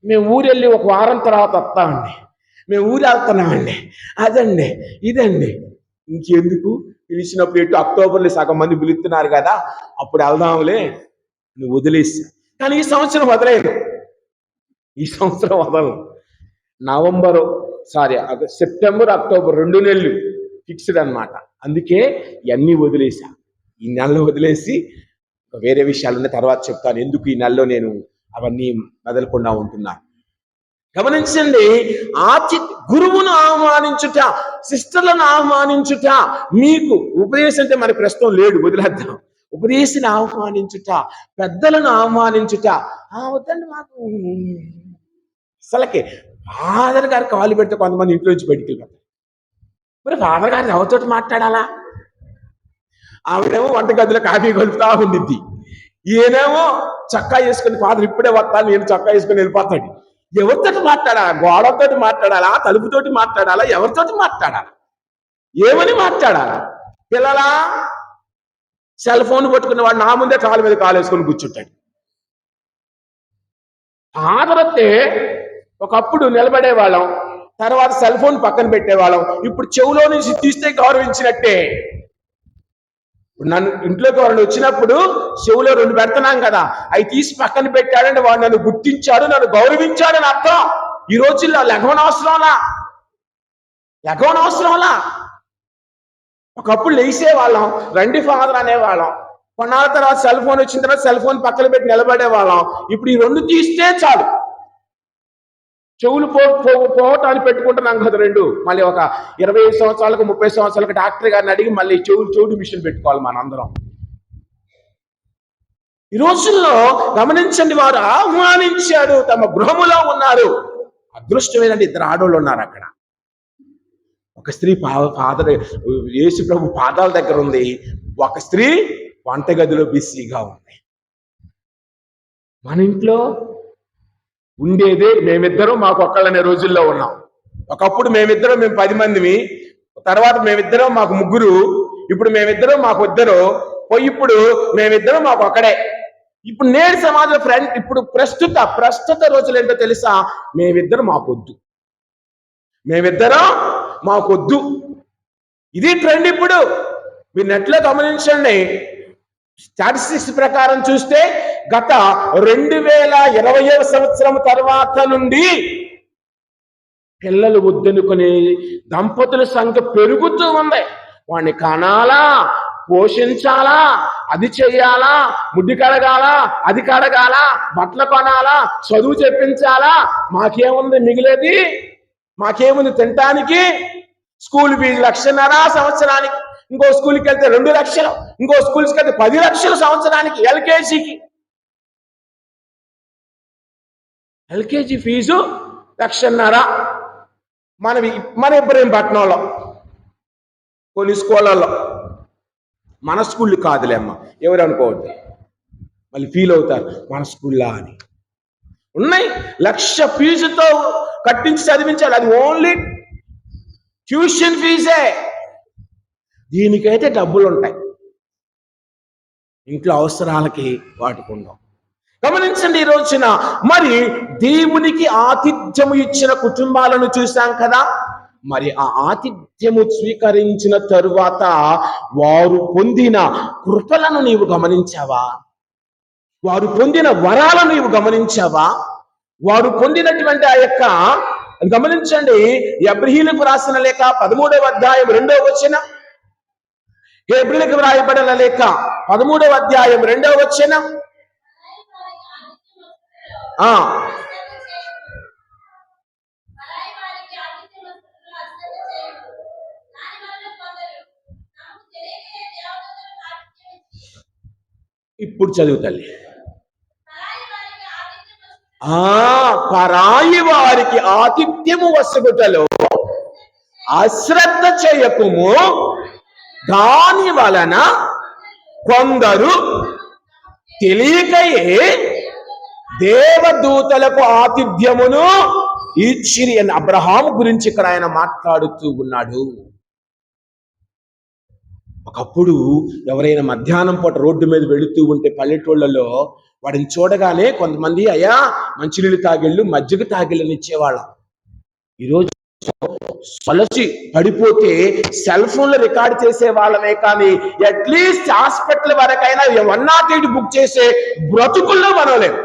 మేము ఊరు వెళ్ళి ఒక వారం తర్వాత వస్తామండి, మేము ఊరు వెళ్తున్నామండి, అదండి ఇదండి. ఇంకెందుకు పిలిచినప్పుడు ఎటు అక్టోబర్లో సగం మంది పిలుస్తున్నారు కదా, అప్పుడు వెళ్దాంలే నువ్వు వదిలేసా. కానీ ఈ సంవత్సరం వదలేదు, సెప్టెంబర్ అక్టోబర్ 2 నెలలు ఫిక్స్డ్ అనమాట. అందుకే ఇవన్నీ వదిలేసా. ఈ నెలలో వదిలేసి వేరే విషయాలన్నీ తర్వాత చెప్తాను, ఎందుకు ఈ నెలలో నేను అవన్నీ వదలకుండా ఉంటున్నాను. గమనించండి, గురువును ఆహ్వానించుట, సిస్టర్లను ఆహ్వానించుట, మీకు ఉపదేశం అంటే మనకి ప్రస్తుతం లేడు, వదిలేద్దాం. ఉపదేశాన్ని ఆహ్వానించుట, పెద్దలను ఆహ్వానించుట, వద్దండి మాకు అసలకే. ఫాదర్ గారు కాలు పెడితే కొంతమంది ఇంట్లో నుంచి బయటికి వెళ్ళిపోతారు. మరి ఫాదర్ గారు ఎవరితోటి మాట్లాడాలా? ఆవిడేమో వంటగదిలో కాఫీ కలుపుతా ఉండిద్ది, ఈయనేమో చక్కా వేసుకుని ఫాదర్ ఇప్పుడే వస్తాను నేను చక్కా వేసుకుని వెళ్ళిపోతాడు. ఎవరితోటి మాట్లాడాలా? గోడతోటి మాట్లాడాలా? తలుపుతోటి మాట్లాడాలా? ఎవరితోటి మాట్లాడాలా? ఏమని మాట్లాడాలా? పిల్లలా సెల్ ఫోన్ పట్టుకున్న వాడు నా ముందే కాలు మీద కాలు వేసుకొని కూర్చుంటాడు. ఫాదర్ వస్తే ఒకప్పుడు నిలబడేవాళ్ళం, తర్వాత సెల్ ఫోన్ పక్కన పెట్టేవాళ్ళం, ఇప్పుడు చెవులో నుంచి తీస్తే గౌరవించినట్టే. నన్ను ఇంట్లోకి ఎవరైనా వచ్చినప్పుడు చెవులో 2 పెడుతున్నాం కదా, అవి తీసి పక్కన పెట్టాడంటే వాడు నన్ను గుర్తించాడు, నన్ను గౌరవించాడు అని అర్థం. ఈ రోజుల్లో లెగవనవసరంలా. ఒకప్పుడు లేసేవాళ్ళం, రండి ఫాదర్ అనేవాళ్ళం. కొన్నాళ్ళ తర్వాత సెల్ ఫోన్ వచ్చిన తర్వాత సెల్ ఫోన్ పక్కన పెట్టి నిలబడేవాళ్ళం. ఇప్పుడు ఈ 2 తీస్తే చాలు, చెవులు పోవటాన్ని పెట్టుకుంటున్నాం కదా 2. మళ్ళీ ఒక 25 సంవత్సరాలకు 30 సంవత్సరాలకు డాక్టర్ గారిని అడిగి మళ్ళీ చెవుడు మిషన్ పెట్టుకోవాలి మనందరం. ఈ రోజుల్లో గమనించండి, వారు ఆహ్వానించాడు, తమ గృహములో ఉన్నారు. అదృష్టమైన 2 ఆడోళ్ళు ఉన్నారు అక్కడ. ఒక స్త్రీ ఫాదర్ యేసు ప్రభు పాదాల దగ్గర ఉంది, ఒక స్త్రీ వంటగదిలో బిజీగా ఉంది. మన ఇంట్లో ఉండేదే మేమిద్దరం మాకు ఒక్కళ్ళనే రోజుల్లో ఉన్నాం. ఒకప్పుడు మేము 10 మందిమి, తర్వాత మేమిద్దరం మాకు 3, ఇప్పుడు మేమిద్దరం మాకు 2, ఇప్పుడు మేమిద్దరం మాకు ఒక్కడే. ఇప్పుడు నేడు సమాజం ఇప్పుడు ప్రస్తుత రోజులు ఏంటో తెలుసా? మేమిద్దరం మాకొద్దు. ఇది ట్రెండ్. ఇప్పుడు మీరు నెట్లో గమనించండి, స్టాటిస్టిక్స్ ప్రకారం చూస్తే గత 2020వ సంవత్సరం తర్వాత నుండి పిల్లలు వద్దనుకునే దంపతుల సంఖ్య పెరుగుతూ ఉంది. వాడిని కనాలా, పోషించాలా, అది చెయ్యాలా, ముడ్డి కడగాలా, అది కడగాలా, బట్టలు కొనాలా, చదువు చెప్పించాలా, మాకేముంది మిగిలేది? మాకేముంది తినటానికి? స్కూల్ ఫీజు 1,50,000 సంవత్సరానికి, ఇంకో స్కూల్కి వెళ్తే 2 లక్షలు, ఇంకో స్కూల్కి వెళ్తే 10 లక్షలు సంవత్సరానికి. LKG fees 1,50,000. మన ఇబ్రహీంపట్నంలో కొన్ని స్కూళ్ళల్లో, మన స్కూళ్ళు కాదులే అమ్మ, ఎవరు అనుకోవద్దు, మళ్ళీ ఫీల్ అవుతారు మన స్కూల్లా అని. ఉన్నాయి 1,00,000 ఫీజుతో కట్టించి చదివించాలి, అది ఓన్లీ ట్యూషన్ ఫీజే. దీనికైతే డబ్బులు ఉంటాయి, ఇంట్లో అవసరాలకి వాడుకుందాం. గమనించండి, ఈ రోజున మరి దేవునికి ఆతిథ్యము ఇచ్చిన కుటుంబాలను చూశాం కదా. మరి ఆ ఆతిథ్యము స్వీకరించిన తరువాత వారు పొందిన కృపలను నీవు గమనించావా? వారు పొందిన వరాలను నీవు గమనించావా? వారు పొందినటువంటి ఆ యొక్క, గమనించండి, హెబ్రీయులకు రాసిన లేఖ 13వ అధ్యాయం 2వ వచనం, హెబ్రీయులకు రాయబడిన లేఖ 13వ అధ్యాయం 2వ వచనం. ఇప్పుడు చదువు తల్లి. పరాయి వారికి ఆతిథ్యము వసగుటలో అశ్రద్ధ చేయకుము, దాని వలన కొందరు తెలియకయే దేవదూతలకు ఆతిథ్యమును ఇచ్చిరి అని అబ్రహాము గురించి ఇక్కడ ఆయన మాట్లాడుతూ ఉన్నాడు. ఒకప్పుడు ఎవరైనా మధ్యాహ్నం పూట రోడ్డు మీద వెళుతూ ఉంటే పల్లెటూళ్ళలో వాడిని చూడగానే కొంతమంది అయ్యా మంచినీళ్ళు తాగిళ్ళు, మజ్జిగ తాగిళ్ళని ఇచ్చేవాళ్ళం. ఈరోజు సొలసి పడిపోతే సెల్ ఫోన్లో రికార్డ్ చేసే వాళ్ళమే కానీ అట్లీస్ట్ హాస్పిటల్ వరకైనా 108 బుక్ చేసే బ్రతుకుల్లో మనలేము.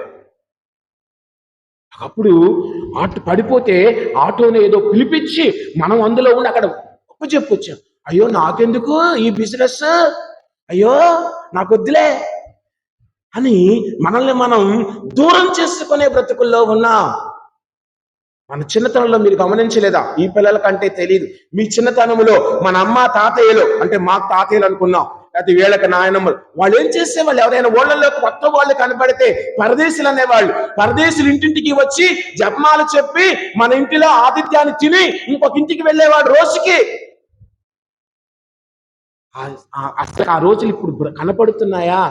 అప్పుడు పడిపోతే ఆటోని ఏదో పిలిపించి మనం అందులో ఉండి అక్కడ చెప్పొచ్చాం. అయ్యో నాకెందుకు ఈ బిజినెస్, అయ్యో నాకొద్దులే అని మనల్ని మనం దూరం చేసుకునే బ్రతుకుల్లో ఉన్నాం. మన చిన్నతనంలో మీరు గమనించలేదా? ఈ పిల్లల కంటే తెలియదు. మీ చిన్నతనంలో మన అమ్మ తాతయ్యలు, అంటే మాకు తాతయ్యలు అనుకున్నాం, లేకపోతే వీళ్ళకి నాయనమ్మలు, వాళ్ళు ఏం చేసేవాళ్ళు? ఎవరైనా ఊళ్ళల్లో కొత్త వాళ్ళు కనబడితే పరదేశులు అనేవాళ్ళు. పరదేశులు ఇంటింటికి వచ్చి జపమాలు చెప్పి మన ఇంటిలో ఆతిథ్యాన్ని తిని ఇంకొక ఇంటికి వెళ్ళేవాడు రోజుకి. అసలు ఆ రోజులు ఇప్పుడు కనపడుతున్నాయా?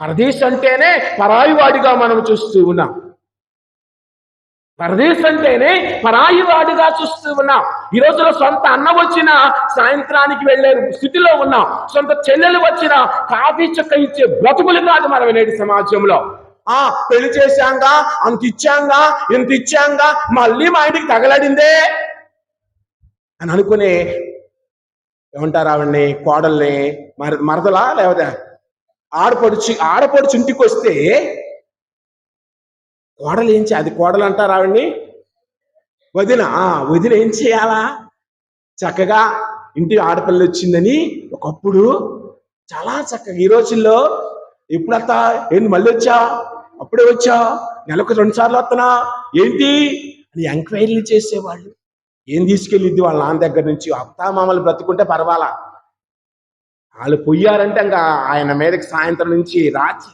పరదేశ్ అంటేనే పరాయివాడిగా మనం చూస్తూ ఉన్నాం. పరదేశ్ అంటేనే పరాయివాడిగా చూస్తూ ఉన్నాం. ఈ రోజులో సొంత అన్న వచ్చిన సాయంత్రానికి వెళ్ళే స్థితిలో ఉన్నాం. సొంత చెల్లెలు వచ్చిన కాఫీ చుక్క ఇచ్చే బ్రతుకులు కాదు మనం నేటి సమాజంలో. పెళ్లి చేశాంగా, అంత ఇచ్చాంగా, ఇంత ఇచ్చాంగా, మళ్ళీ మా ఇంటికి తగలడిందే అని అనుకునే, ఏమంటారు ఆవిడ్ని, కోడల్ని, మరదలా లేకపోతే ఆడపడుచు ఇంటికి వస్తే కోడలు ఏం చేయాలి? అది కోడలు అంటారు ఆవిడ్ని, వదిన. వదిన ఏం చేయాలా? చక్కగా ఇంటి ఆడపిల్ల వచ్చిందని ఒకప్పుడు చాలా చక్కగా, ఈ రోజుల్లో ఎప్పుడత్తా, ఏంటి మళ్ళీ వచ్చా, అప్పుడే వచ్చా, నెలకు 2 సార్లు వస్తున్నా ఏంటి అని ఎంక్వైరీలు చేసేవాళ్ళు. ఏం తీసుకెళ్ళిద్ది వాళ్ళ నాన్న దగ్గర నుంచి? అత్తామామలు బ్రతుకుంటే పర్వాలా, వాళ్ళు పొయ్యారంటే ఇంకా ఆయన మీదకి సాయంత్రం నుంచి రాచి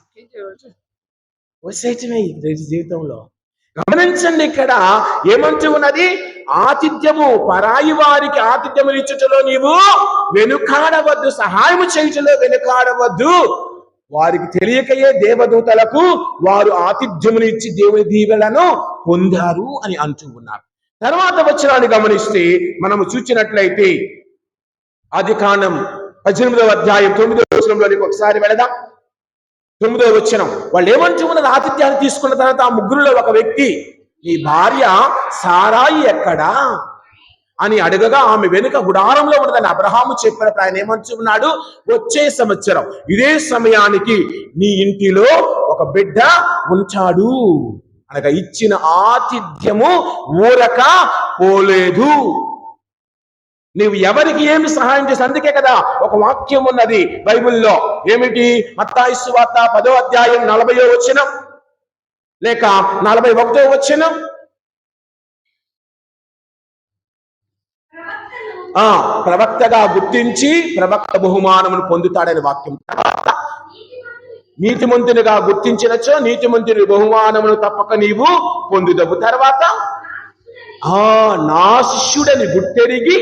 వచ్చేయటమే జీవితంలో. గమనించండి, ఇక్కడ ఏమంటూ ఉన్నది? ఆతిథ్యము, పరాయి వారికి ఆతిథ్యము ఇచ్చుటలో నీవు వెనుకాడవద్దు, సహాయము చేయుటలో వెనుకాడవద్దు. వారికి తెలియకయే దేవదూతలకు వారు ఆతిథ్యమును ఇచ్చి దేవుని దీవెలను పొందారు అని అంటూ ఉన్నారు. తర్వాత వచనాన్ని గమనిస్తే మనము చూచినట్లయితే ఆదికాండం 18వ అధ్యాయం 9వ వచనంలోనికి ఒకసారి వెళదాం. 9వ వచనం, వాళ్ళు ఏమంటూ ఉన్నది? ఆతిథ్యాన్ని తీసుకున్న తర్వాత ఆ ముగ్గురులో ఒక వ్యక్తి, నీ భార్య సారాయి ఎక్కడా అని అడగగా ఆమె వెనుక గుడారంలో ఉన్నదని అబ్రహాము చెప్పినప్పుడు ఆయన ఏమంటూ ఉన్నాడు? వచ్చే సంవత్సరం ఇదే సమయానికి నీ ఇంటిలో ఒక బిడ్డ ఉంటాడు అనగా ఇచ్చిన ఆతిథ్యము ఊరక పోలేదు. నీవు ఎవరికి ఏమి సహాయం చేసి, అందుకే కదా ఒక వాక్యం ఉన్నది బైబిల్లో, ఏమిటి? మత్తయి సువార్త 10వ అధ్యాయం 40వ వచనం లేక 41వ వచనం, ప్రవక్తగా గుర్తించి ప్రవక్త బహుమానమును పొందుతాడని వాక్యం. నీతిమంతునిగా గుర్తించినచో నీతిమంతుని బహుమానమును తప్పక నీవు పొందుదవు. తర్వాత నా శిష్యుడని గుర్తెరిగి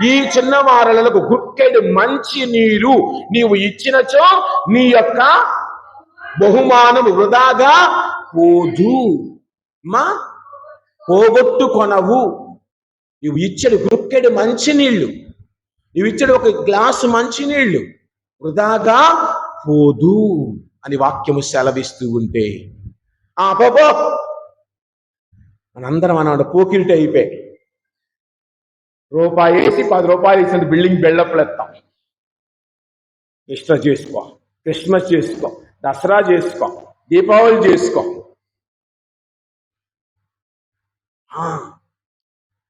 ఈ చిన్నవారలకు గుక్కెడు మంచి నీరు నీవు ఇచ్చినచో నీ యొక్క బహుమానము వృధాగా పోదు, పోగొట్టుకొనవు. నువ్వు ఇచ్చడు గుక్కెడు మంచి నీళ్లు, నువ్వు ఇచ్చడు ఒక గ్లాసు మంచి నీళ్లు వృధాగా పోదు అని వాక్యము సెలవిస్తూ ఉంటే, బాబో మనందరం అన్నాడు పోకిరిటి అయిపోయి రూపాయి వేసి 10 రూపాయలు ఇచ్చిన బిల్డింగ్ బిల్డప్లు ఎత్తాం. ఈస్టర్ చేసుకో, క్రిస్మస్ చేసుకో, దసరా చేసుకో, దీపావళి చేసుకో.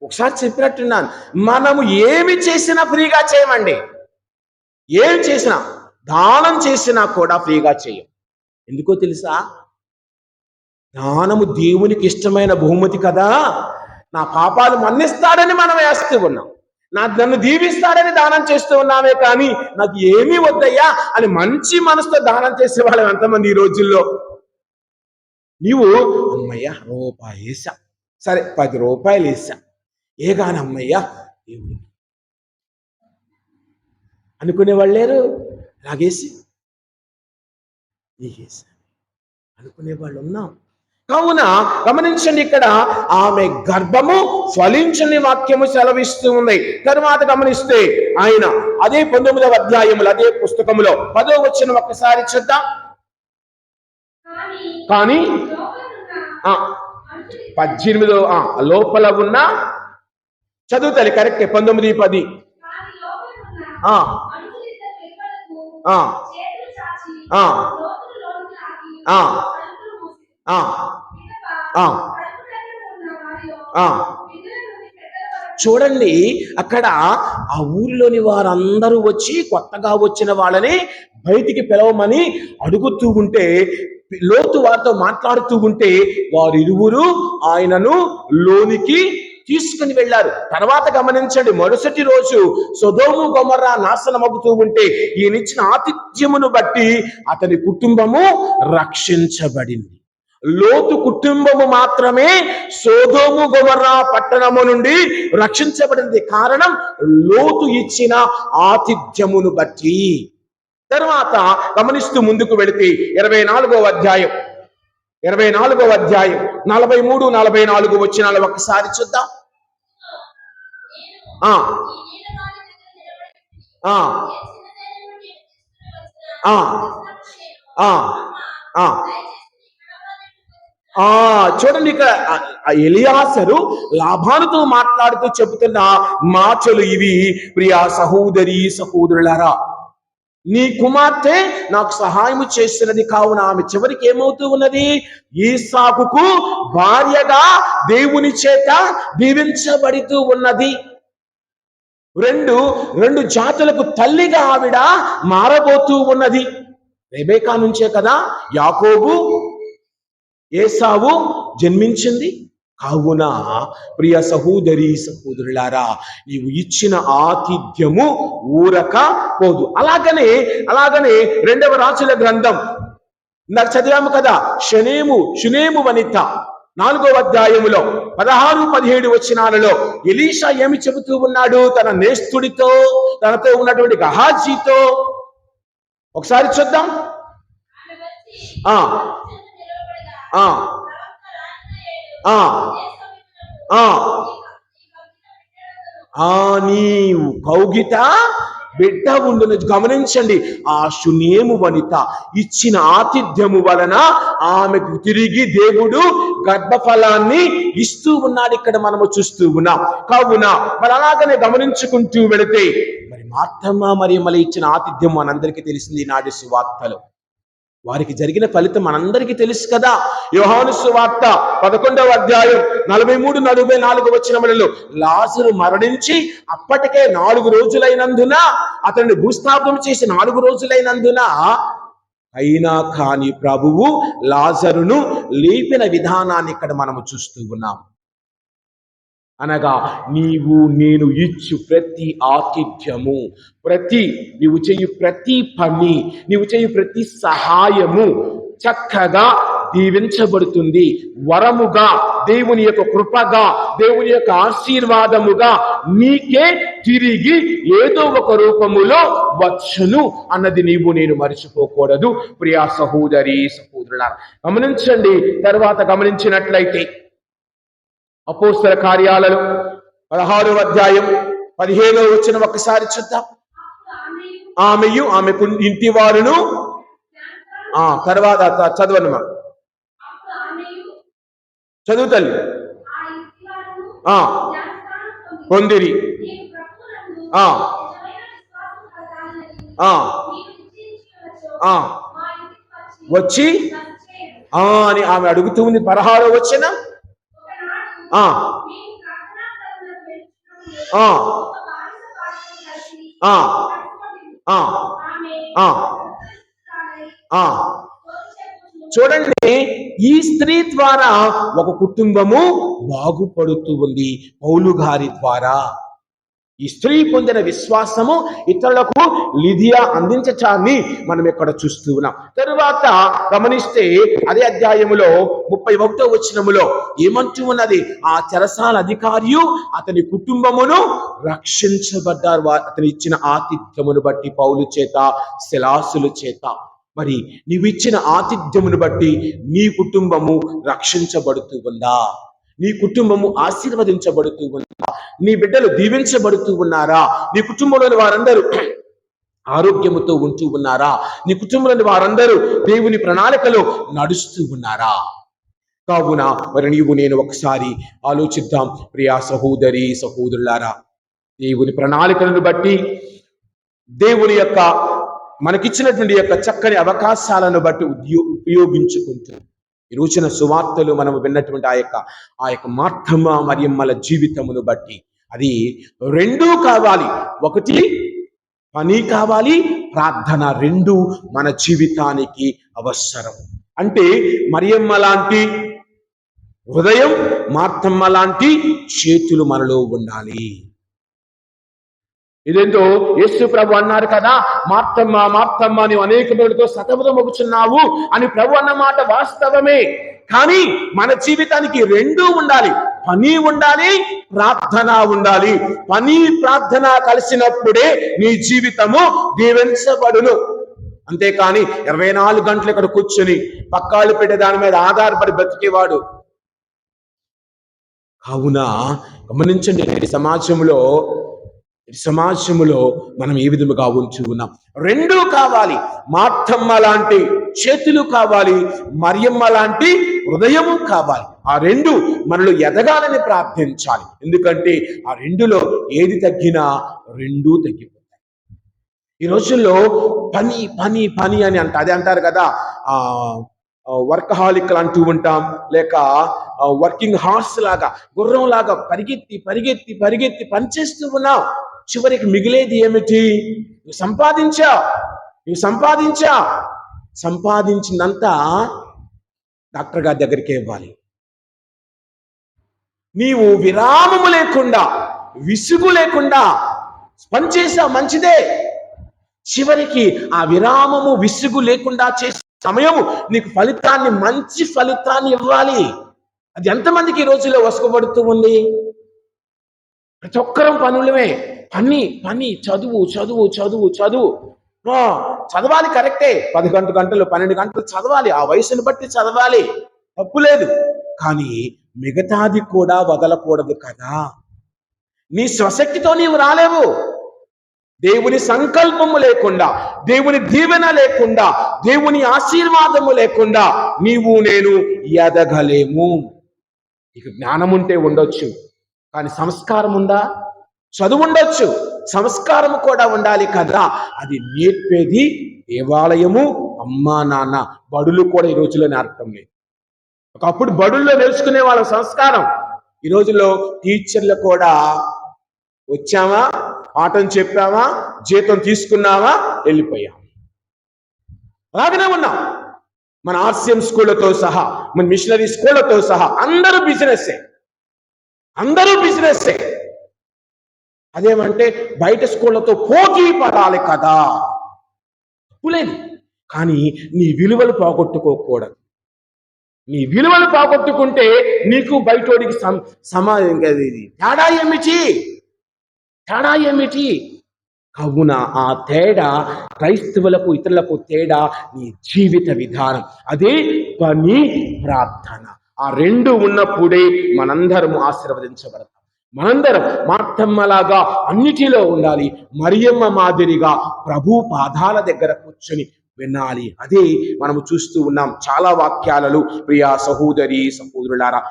ఒకసారి చెప్పినట్టున్నాను, మనము ఏమి చేసినా ఫ్రీగా చేయమండి. ఏం చేసినా, దానం చేసినా కూడా ఫ్రీగా చేయం. ఎందుకో తెలుసా? దానము దేవునికి ఇష్టమైన బహుమతి కదా. నా పాపాలు మన్నిస్తాడని మనం వేస్తూ ఉన్నాం, నన్ను దీవిస్తాడని దానం చేస్తూ ఉన్నామే, కానీ నాకు ఏమీ వద్దయ్యా అని మంచి మనసుతో దానం చేసే వాళ్ళం ఎంతమంది ఈ రోజుల్లో? నీవు అమ్మయ్యా రూపాయి వేసా, సరే 10 రూపాయలు వేసా, ఏగానమ్మయ్యా దేవుడికి అనుకునేవాళ్ళు లేరు. లాగేసి నీకేసా అనుకునేవాళ్ళు ఉన్నాం. కావున గమనించండి, ఇక్కడ ఆమె గర్భము ఫలించని వాక్యము సెలవిస్తూ ఉంది. తర్వాత గమనిస్తే ఆయన అదే 19వ అధ్యాయములు అదే పుస్తకములో 10వ వచనం ఒక్కసారి చూద్దాం. కానీ 18 లోపల ఉన్న చదువుతాలి కరెక్టే 19:10 చూడండి, అక్కడ ఆ ఊరిలోని వారందరూ వచ్చి కొత్తగా వచ్చిన వాళ్ళని బయటికి పిలవమని అడుగుతూ ఉంటే, లోతు వారితో మాట్లాడుతూ ఉంటే వారిరువురు ఆయనను లోనికి తీసుకుని వెళ్ళారు. తర్వాత గమనించండి, మరుసటి రోజు సొదొమ గొమొర్రా నాశనమవుతూ ఉంటే ఈయనిచ్చిన ఆతిథ్యమును బట్టి అతని కుటుంబము రక్షించబడింది. లోతు కుటుంబము మాత్రమే సొదొమ గొమొర్రా పట్టణము నుండి రక్షించబడింది. కారణం లోతు ఇచ్చిన ఆతిథ్యమును బట్టి. తర్వాత గమనిస్తూ ముందుకు వెళితే 24వ అధ్యాయం 43-44 వచనాలు ఒకసారి చూద్దాం. ఆ ఆ ఆ ఆ చూడండి, ఇక్కడ ఎలియాసరు లాభానుతో మాట్లాడుతూ చెబుతున్న మాటలు ఇవి. ప్రియా సహోదరి సహోదరులారా, నీ కుమార్తె నాకు సహాయం చేస్తున్నది, కావున ఆమె చివరికి ఏమవుతూ ఉన్నది? ఈసాకుకు భార్యగా దేవుని చేత దీవించబడుతూ ఉన్నది. రెండు జాతులకు తల్లిగా ఆవిడ మారబోతూ ఉన్నది. రెబెకా నుంచే కదా యాకోబు ఏసావు జన్మించింది. కావున ప్రియ సహోదరి సహోదరులారా, నీవు ఇచ్చిన ఆతిథ్యము ఊరక పోదు. అలాగనే 2వ రాజుల గ్రంథం నాకు చదివాము కదా, షునేము వనిత 4వ అధ్యాయములో 16-17 వచనాలలో ఎలీషా ఏమి చెబుతూ ఉన్నాడు? తన నేస్తుడితో, తనతో ఉన్నటువంటి గహాజీతో ఒకసారి చూద్దాం. నీవు కౌగిట బిడ్డ ఉండును. గమనించండి, ఆ షునేము వనిత ఇచ్చిన ఆతిథ్యము వలన ఆమెకు తిరిగి దేవుడు గర్భఫలాన్ని ఇస్తూ ఉన్నాడు. ఇక్కడ మనము చూస్తూ ఉన్నాం. కావున మరి అలాగనే గమనించుకుంటూ వెళితే మరి మార్తమ్మ మరియమ్మలు ఇచ్చిన ఆతిథ్యం మనందరికీ తెలిసింది. ఈనాటి సువార్తలో వారికి జరిగిన ఫలితం మనందరికీ తెలుసు కదా. యోహాను సువార్త 11వ అధ్యాయం 43-44 వచనములలో లాజరు మరణించి అప్పటికే 4 రోజులైనందున, అతన్ని భూస్థాపన చేసి 4 రోజులైనందున అయినా కానీ ప్రభువు లాజరును లేపిన విధానాన్ని ఇక్కడ మనము చూస్తూ ఉన్నాం. అనగా నీవు నేను ఇచ్చు ప్రతి ఆతిథ్యము, నీవు చేయు ప్రతి పని, నీవు చేయు ప్రతి సహాయము చక్కగా దీవించబడుతుంది. వరముగా, దేవుని యొక్క కృపగా, దేవుని యొక్క ఆశీర్వాదముగా నీకే తిరిగి ఏదో ఒక రూపములో వచ్చును అన్నది నీవు నేను మర్చిపోకూడదు. ప్రియా సహోదరి సహోదరులారా, గమనించండి. తర్వాత గమనించినట్లయితే అపోస్తల కార్యాలలో 16వ అధ్యాయం 15వ వచనం ఒకసారి చూద్దాం. ఆమెయు ఆమెకు ఇంటి వారును తర్వాత చదవనమా, చదువు తల్లి. పొందిరి వచ్చి అని ఆమె అడుగుతూ ఉంది. 16వ వచనం చూడండి, ఈ స్త్రీ ద్వారా ఒక కుటుంబము బాగుపడుతూ ఉంది. పౌలు గారి ద్వారా ఈ స్త్రీ పొందిన విశ్వాసము ఇతరులకు లిదియా అందించటాన్ని మనం ఇక్కడ చూస్తూ ఉన్నాం. తరువాత గమనిస్తే అదే అధ్యాయములో 31వ వచనములో ఏమంటూ ఉన్నది? ఆ చెరసాల అధికారియు అతని కుటుంబమును రక్షించబడ్డారు అతని ఇచ్చిన ఆతిథ్యమును బట్టి, పౌలు చేత, శిలాసుల చేత. మరి నీవిచ్చిన ఆతిథ్యమును బట్టి నీ కుటుంబము రక్షించబడుతూ ఉందా? నీ కుటుంబము ఆశీర్వదించబడుతూ ఉందా? నీ బిడ్డలు దీవించబడుతూ ఉన్నారా? నీ కుటుంబంలోని వారందరూ ఆరోగ్యముతో ఉంటూ ఉన్నారా? నీ కుటుంబంలోని వారందరూ దేవుని ప్రణాళికలో నడుస్తూ ఉన్నారా? కావున మరి నీవు నేను ఒకసారి ఆలోచిద్దాం. ప్రియా సహోదరి సహోదరులారా, దేవుని ప్రణాళికలను బట్టి, దేవుని యొక్క మనకిచ్చినటువంటి యొక్క చక్కని అవకాశాలను బట్టి ఉపయోగించుకుంటూ ఈ రోజున సువార్తలు మనం విన్నటువంటి ఆ యొక్క మార్తమ్మ మరియమ్మల జీవితమును బట్టి అది రెండూ కావాలి. ఒకటి పని కావాలి, ప్రార్థన, రెండు మన జీవితానికి అవసరం. అంటే మరియమ్మ లాంటి హృదయం, మార్తమ్మ లాంటి చేతులు మనలో ఉండాలి. ఇదేంటో యేసు ప్రభు అన్నారు కదా, మార్తమ్మ మార్తమ్మ నీవు అనేక మందితో సతమతమవుతున్నావు అని ప్రభు అన్నమాట వాస్తవమే. కానీ మన జీవితానికి రెండూ ఉండాలి. పని ఉండాలి, ప్రార్థన ఉండాలి. పని ప్రార్థన కలిసినప్పుడే నీ జీవితము దీవించబడును. అంతేకాని 24 గంటలు ఇక్కడ కూర్చొని పక్కాళ్ళు పెట్టే దాని మీద ఆధారపడి బ్రతికేవాడు. కావున గమనించండి, సమాజంలో మనం ఏ విధముగా ఉంచి ఉన్నాం. రెండూ కావాలి. మార్తమ్మ లాంటి చేతులు కావాలి, మరియమ్మ లాంటి హృదయము కావాలి. ఆ రెండు మనలో ఎదగాలని ప్రార్థించాలి. ఎందుకంటే ఆ రెండులో ఏది తగ్గినా రెండూ తగ్గిపోతాయి. ఈ రోజుల్లో పని పని పని అని అదే అంటారు కదా, వర్కహాలిక్ అంటూ ఉంటాం, లేక వర్కింగ్ హార్స్ లాగా, గుర్రం లాగా పరిగెత్తి పరిగెత్తి పరిగెత్తి పనిచేస్తూ ఉన్నాం. చివరికి మిగిలేది ఏమిటి? నువ్వు సంపాదించినంత డాక్టర్ గారి దగ్గరికి ఇవ్వాలి. నీవు విరామము లేకుండా, విసుగు లేకుండా పనిచేసావు, మంచిదే. చివరికి ఆ విరామము విసుగు లేకుండా చేసే సమయము నీకు మంచి ఫలితాన్ని ఇవ్వాలి. అది ఎంతమందికి ఈ రోజుల్లో వసకబడుతూ ఉంది? ప్రతి ఒక్కరం పనులమే. పని చదువు చదువు చదువు చదువు చదవాలి, కరెక్టే. 11 గంటలు 12 గంటలు చదవాలి, ఆ వయసును బట్టి చదవాలి, తప్పు లేదు. కానీ మిగతాది కూడా వదలకూడదు కదా. నీ స్వశక్తితో నీవు రాలేవు. దేవుని సంకల్పము లేకుండా, దేవుని దీవెన లేకుండా, దేవుని ఆశీర్వాదము లేకుండా నీవు నేను ఎదగలేము. ఇక జ్ఞానం ఉంటే ఉండొచ్చు, కానీ సంస్కారం ఉందా? చదువు ఉండొచ్చు, సంస్కారం కూడా ఉండాలి కదా. అది నేర్పేది దేవాలయము, అమ్మా నాన్న. బడులు కూడా ఈ రోజుల్లో నేర్పడం లేదు. ఒకప్పుడు బడుల్లో నేర్చుకునే వాళ్ళ సంస్కారం. ఈ రోజుల్లో టీచర్లు కూడా వచ్చామా, పాఠం చెప్పామా, జీతం తీసుకున్నావా, వెళ్ళిపోయాం. అలాగనే ఉన్నాం. మన ఆర్సిఎం స్కూళ్ళతో సహా, మన మిషనరీ స్కూళ్ళతో సహా అందరూ బిజినెస్సే. అదేమంటే బయట స్కూళ్ళతో పోటీ పడాలి కదా, తప్పులేదు. కానీ నీ విలువలు పోగొట్టుకోకూడదు. నీ విలువలు పోగొట్టుకుంటే నీకు బయటోడికి తేడా ఏమిటి? కావున ఆ తేడా క్రైస్తవులకు, ఇతరులకు తేడా నీ జీవిత విధానం. అదే పని, ప్రార్థన. ఆ రెండు ఉన్నప్పుడే మనందరము ఆశీర్వదించబడతాం. మనందరం మార్తమ్మలాగా అన్నిటిలో ఉండాలి. మరియమ్మ మాదిరిగా ప్రభు పాదాల దగ్గర కూర్చొని వినాలి. అదే మనము చూస్తూ ఉన్నాం చాలా వాక్యాలలో. ప్రియా సహోదరి సహోదరులారా,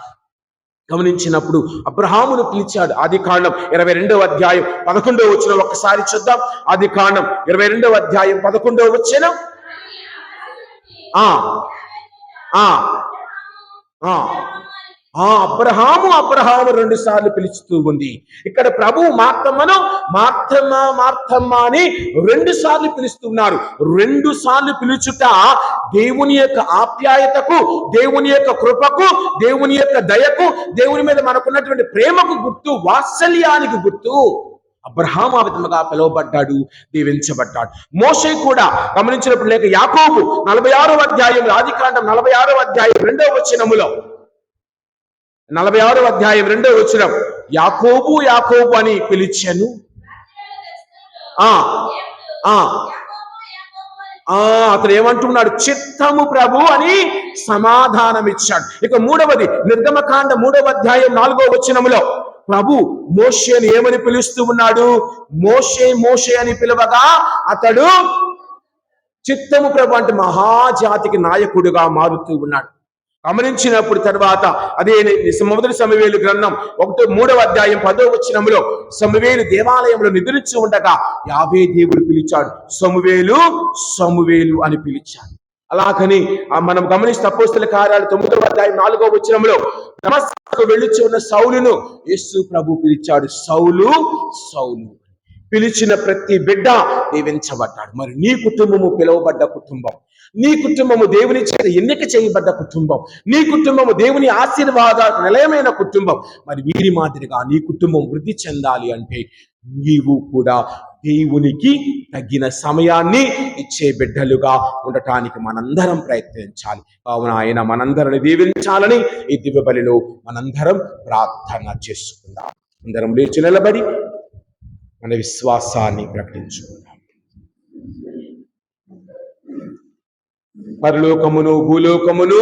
గమనించినప్పుడు అబ్రహామును పిలిచాడు. ఆదికాండం 22వ అధ్యాయం 11వ వచనం ఒక్కసారి చూద్దాం. ఆదికాండం 22వ అధ్యాయం 11వ వచనం. అబ్రహాము 2 సార్లు పిలుస్తూ ఉంది. ఇక్కడ ప్రభు మార్తమ్మ అని 2 సార్లు పిలుస్తున్నారు. 2 సార్లు పిలుచుట దేవుని యొక్క ఆప్యాయతకు, దేవుని యొక్క కృపకు, దేవుని యొక్క దయకు, దేవుని మీద మనకున్నటువంటి ప్రేమకు గుర్తు, వాత్సల్యానికి గుర్తు. అబ్రహాము ఆ విధముగా పిలువబడ్డాడు, దీవించబడ్డాడు. మోషే కూడా గమనించినప్పుడు, లేక యాకోబు 46వ అధ్యాయం, ఆదికాండం 46వ అధ్యాయం 2వ వచనములో, 46వ అధ్యాయం 2వ వచనం, యాకోబు యాకోబు అని పిలిచాను. అతను ఏమంటున్నాడు? చిత్తము ప్రభు అని సమాధానం ఇచ్చాడు. ఇక 3వది నిర్గమకాండ 3వ అధ్యాయం 4వ వచనములో ప్రభు మోషేని ఏమని పిలుస్తూ ఉన్నాడు? మోషే అని పిలవగా అతడు చిత్తము ప్రభు అంటే మహాజాతికి నాయకుడిగా మారుతూ ఉన్నాడు. గమనించినప్పుడు తర్వాత అదే మొదటి సమూయేలు గ్రంథం 3వ అధ్యాయం 10వ వచనములో సమూయేలు దేవాలయంలో నిద్రించి ఉండగా యావే దేవుడు పిలిచాడు, సమూయేలు అని పిలిచాడు. అలాగని మనం గమనిస్తే అపోస్తల కార్యాలు 9వ అధ్యాయం 4వ వచనంలో దమస్కు వెళ్ళుచు ఉన్న సౌలును యేసు ప్రభు పిలిచాడు. సౌలు సౌలు. పిలిచిన ప్రతి బిడ్డ దీవించబడ్డాడు. మరి నీ కుటుంబము పిలువబడ్డ కుటుంబం, నీ కుటుంబము దేవుని చేత ఎన్నిక చేయబడ్డ కుటుంబం, నీ కుటుంబము దేవుని ఆశీర్వాదాలకు నిలయమైన కుటుంబం. మరి వీరి మాదిరిగా నీ కుటుంబం వృద్ధి చెందాలి అంటే నీవు కూడా దేవునికి తగిన సమయాన్ని ఇచ్చే బిడ్డలుగా ఉండటానికి మనందరం ప్రయత్నించాలి. కావున ఆయన మనందరిని దీవించాలని ఈ దివ్య బలిలో మనందరం ప్రార్థన చేసుకుందాం. అందరం లేచి నిలబడి మన విశ్వాసాన్ని ప్రకటించుకుందాం. పరలోకమును భూలోకమును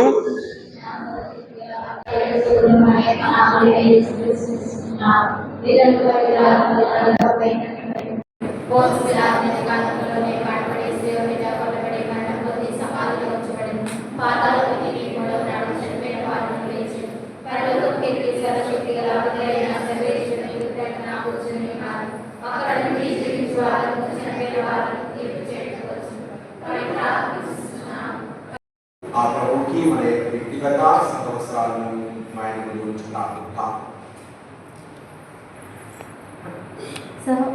ఆ ప్రభుకి మన యొక్క వ్యక్తిగత సంవత్సరాలను ఆయన ముందు ఉంచుతాం.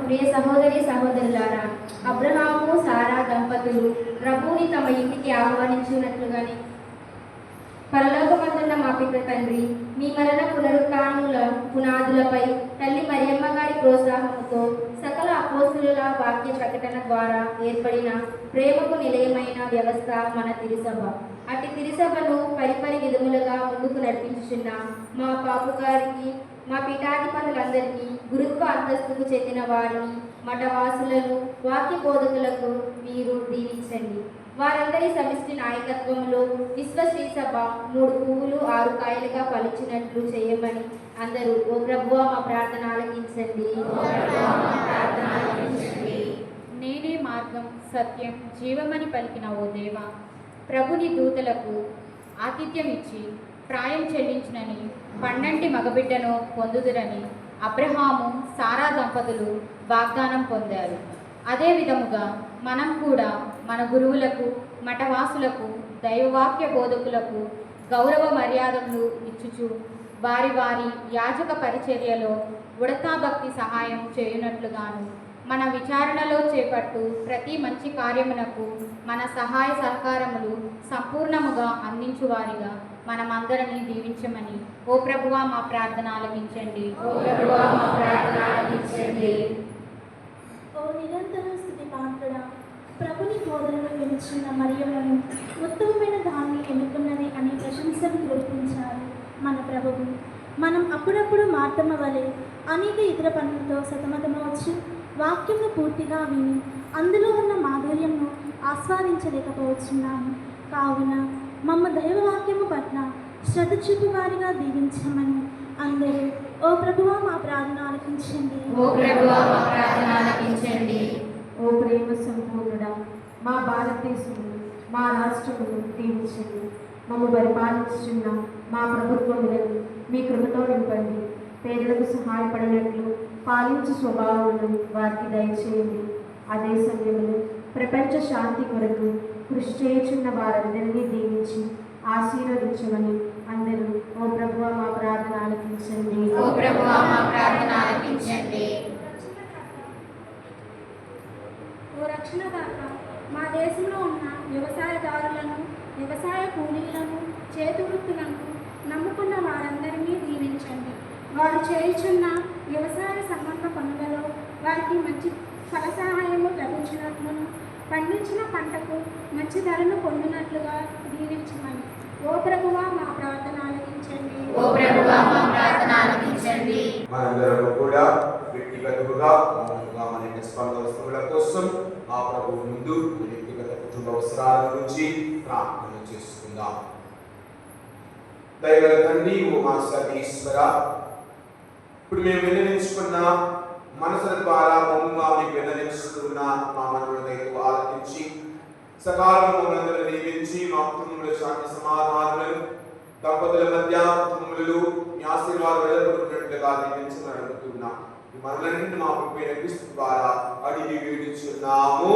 ప్రియ సహోదరి సహోదరులారా, అబ్రహాము సారా దంపతులు ప్రభువుని తమ ఇంటికి ఆహ్వానించినట్లుగానే పరలోకమందున్న మా పిత తండ్రి, మీ మరణ పునరుత్థానముల పునాదులపై తల్లి మరియమ్మ గారి ప్రోత్సాహముతో సకల అపోస్తుల వాక్య ప్రకటన ద్వారా ఏర్పడిన ప్రేమకు నిలయమైన వ్యవస్థ మన తిరుసభ. అటు తిరుసభను పరిపరి విధములుగా ముందుకు నడిపించుచున్న మా పాపు గారికి, మా పీఠాధిపతులందరికీ, గురుత్వ అంతస్తుకు చెందిన వారిని, మఠవాసులను, వాక్య బోధకులకు మీరు దీవించండి. వారందరి సమిష్టి నాయకత్వంలో విశ్వశ్రీ సభ 3 పువ్వులు 6 కాయలుగా పలిచినట్లు చేయమని అందరూ ఓ ప్రభువా మా ప్రార్థన ఆలకించండి. నేనే మార్గం సత్యం జీవమని పలికిన ఓ దేవా, ప్రభుని దూతలకు ఆతిథ్యం ఇచ్చి ప్రాయం చెల్లించునని 12 మగబిడ్డను పొందుదురని అబ్రహాము సారా దంపతులు వాగ్దానం పొందారు. అదే విధముగా మనం కూడా మన గురువులకు, మఠవాసులకు, దైవవాక్య బోధకులకు గౌరవ మర్యాదలు ఇచ్చుచు వారి వారి యాజక పరిచర్యలో ఉడతా భక్తి సహాయం చేయునట్లుగాను మన విచారణలో చేపట్టు ప్రతి మంచి కార్యమునకు మన సహాయ సహకారములు సంపూర్ణముగా అందించువారిగా మనమందరినీ దీవించమని ఓ ప్రభువా మా ప్రార్థన ఆలకించండి. ఓ ప్రభువా మా ప్రార్థన ఆలకించండి. ఓ నిరంతర స్థితి పాత్రుడా, ప్రభుని బోధనలు వినిచిన మరియమ్మను ఉత్తమమైన దాన్ని ఎన్నుకున్నది అని ప్రశంసలు కురిపించారు మన ప్రభువు. మనం అప్పుడప్పుడు మార్తమ్మ వలె అనేక ఇతర పనులతో సతమతమవచ్చు వాక్యము పూర్తిగా విని అందులో ఉన్న మాధుర్యంను ఆస్వాదించలేకపోతున్నాము. కావున మమ్మ దైవవాక్యము పట్ల శ్రద్ధ చూపువారిగా దీవించమని అందరూ ఓ ప్రభువా మా ప్రార్థన ఆలకించండి. ఓ ప్రభువా మా ప్రార్థన ఆలకించండి. ఓ ప్రేమ సంపూర్ణుడా, మా భారతదేశమును, మా రాష్ట్రమును దీవించండి. మమ్మ పరిపాలించుచున్న మా ప్రభుత్వములను మీ కృపతో నింపండి. పేదలకు సహాయపడినట్లు పాలించు స్వభావములను వారికి దయచేయండి. అదే సమయంలో ప్రపంచ శాంతి కొరకు కృషి చేయుచున్న వారందరినీ దీవించి ఆశీర్వదించమని అందరూ ఓ ప్రభువా మా ప్రార్థన ఆలకించండి. ఓ ప్రభువా మా ప్రార్థన ఆలకించండి. ఓ రక్షణదాత, మా దేశంలో ఉన్న వ్యవసాయదారులను, వ్యవసాయ కూలీలను, చేతివృత్తులను నమ్ముకున్న వారందరినీ దీవించండి. వారు చేయుచున్న వ్యవసాయ సంబంధ పనులలో వారికి మంచి ఫల సహాయము లభించినట్లును, పండించిన పంటకు మంచి ధరను పొందినట్లుగా దీవించమని ఓ ప్రభువా మా ప్రార్థన ఆలకించండి. ఓ ప్రభువా మా ప్రార్థన ఆలకించండి. మనందరం కూడా వ్యక్తిగతముగా మౌనంగా మన యొక్క స్పంద వస్తువుల కోసం ఆ ప్రభువు ముందు వ్యక్తిగత కుటుంబ అవసరాల గురించి ప్రార్థన చేసుకుందాం. దయగల తండ్రి, ఓ మా సర్వేశ్వర, ఇప్పుడు మేము విన్నవించుకున్న మనసుల ద్వారా మౌనంగా మీకు విన్నవించుకున్న మా మనవులతో ఆలకించి సకాలంలో మమ్మల్ని దీవించి మా కుటుంబంలో శాంతి సమాధానాలను దంపతుల మధ్య కుటుంబములు మీ ఆశీర్వాదం వెలువడుతున్నట్లుగా దీవించమని అడుగుతున్నాం. ఈ మనలన్నింటినీ మా ప్రభువైన క్రీస్తు ద్వారా అడిగి వేడుచున్నాము.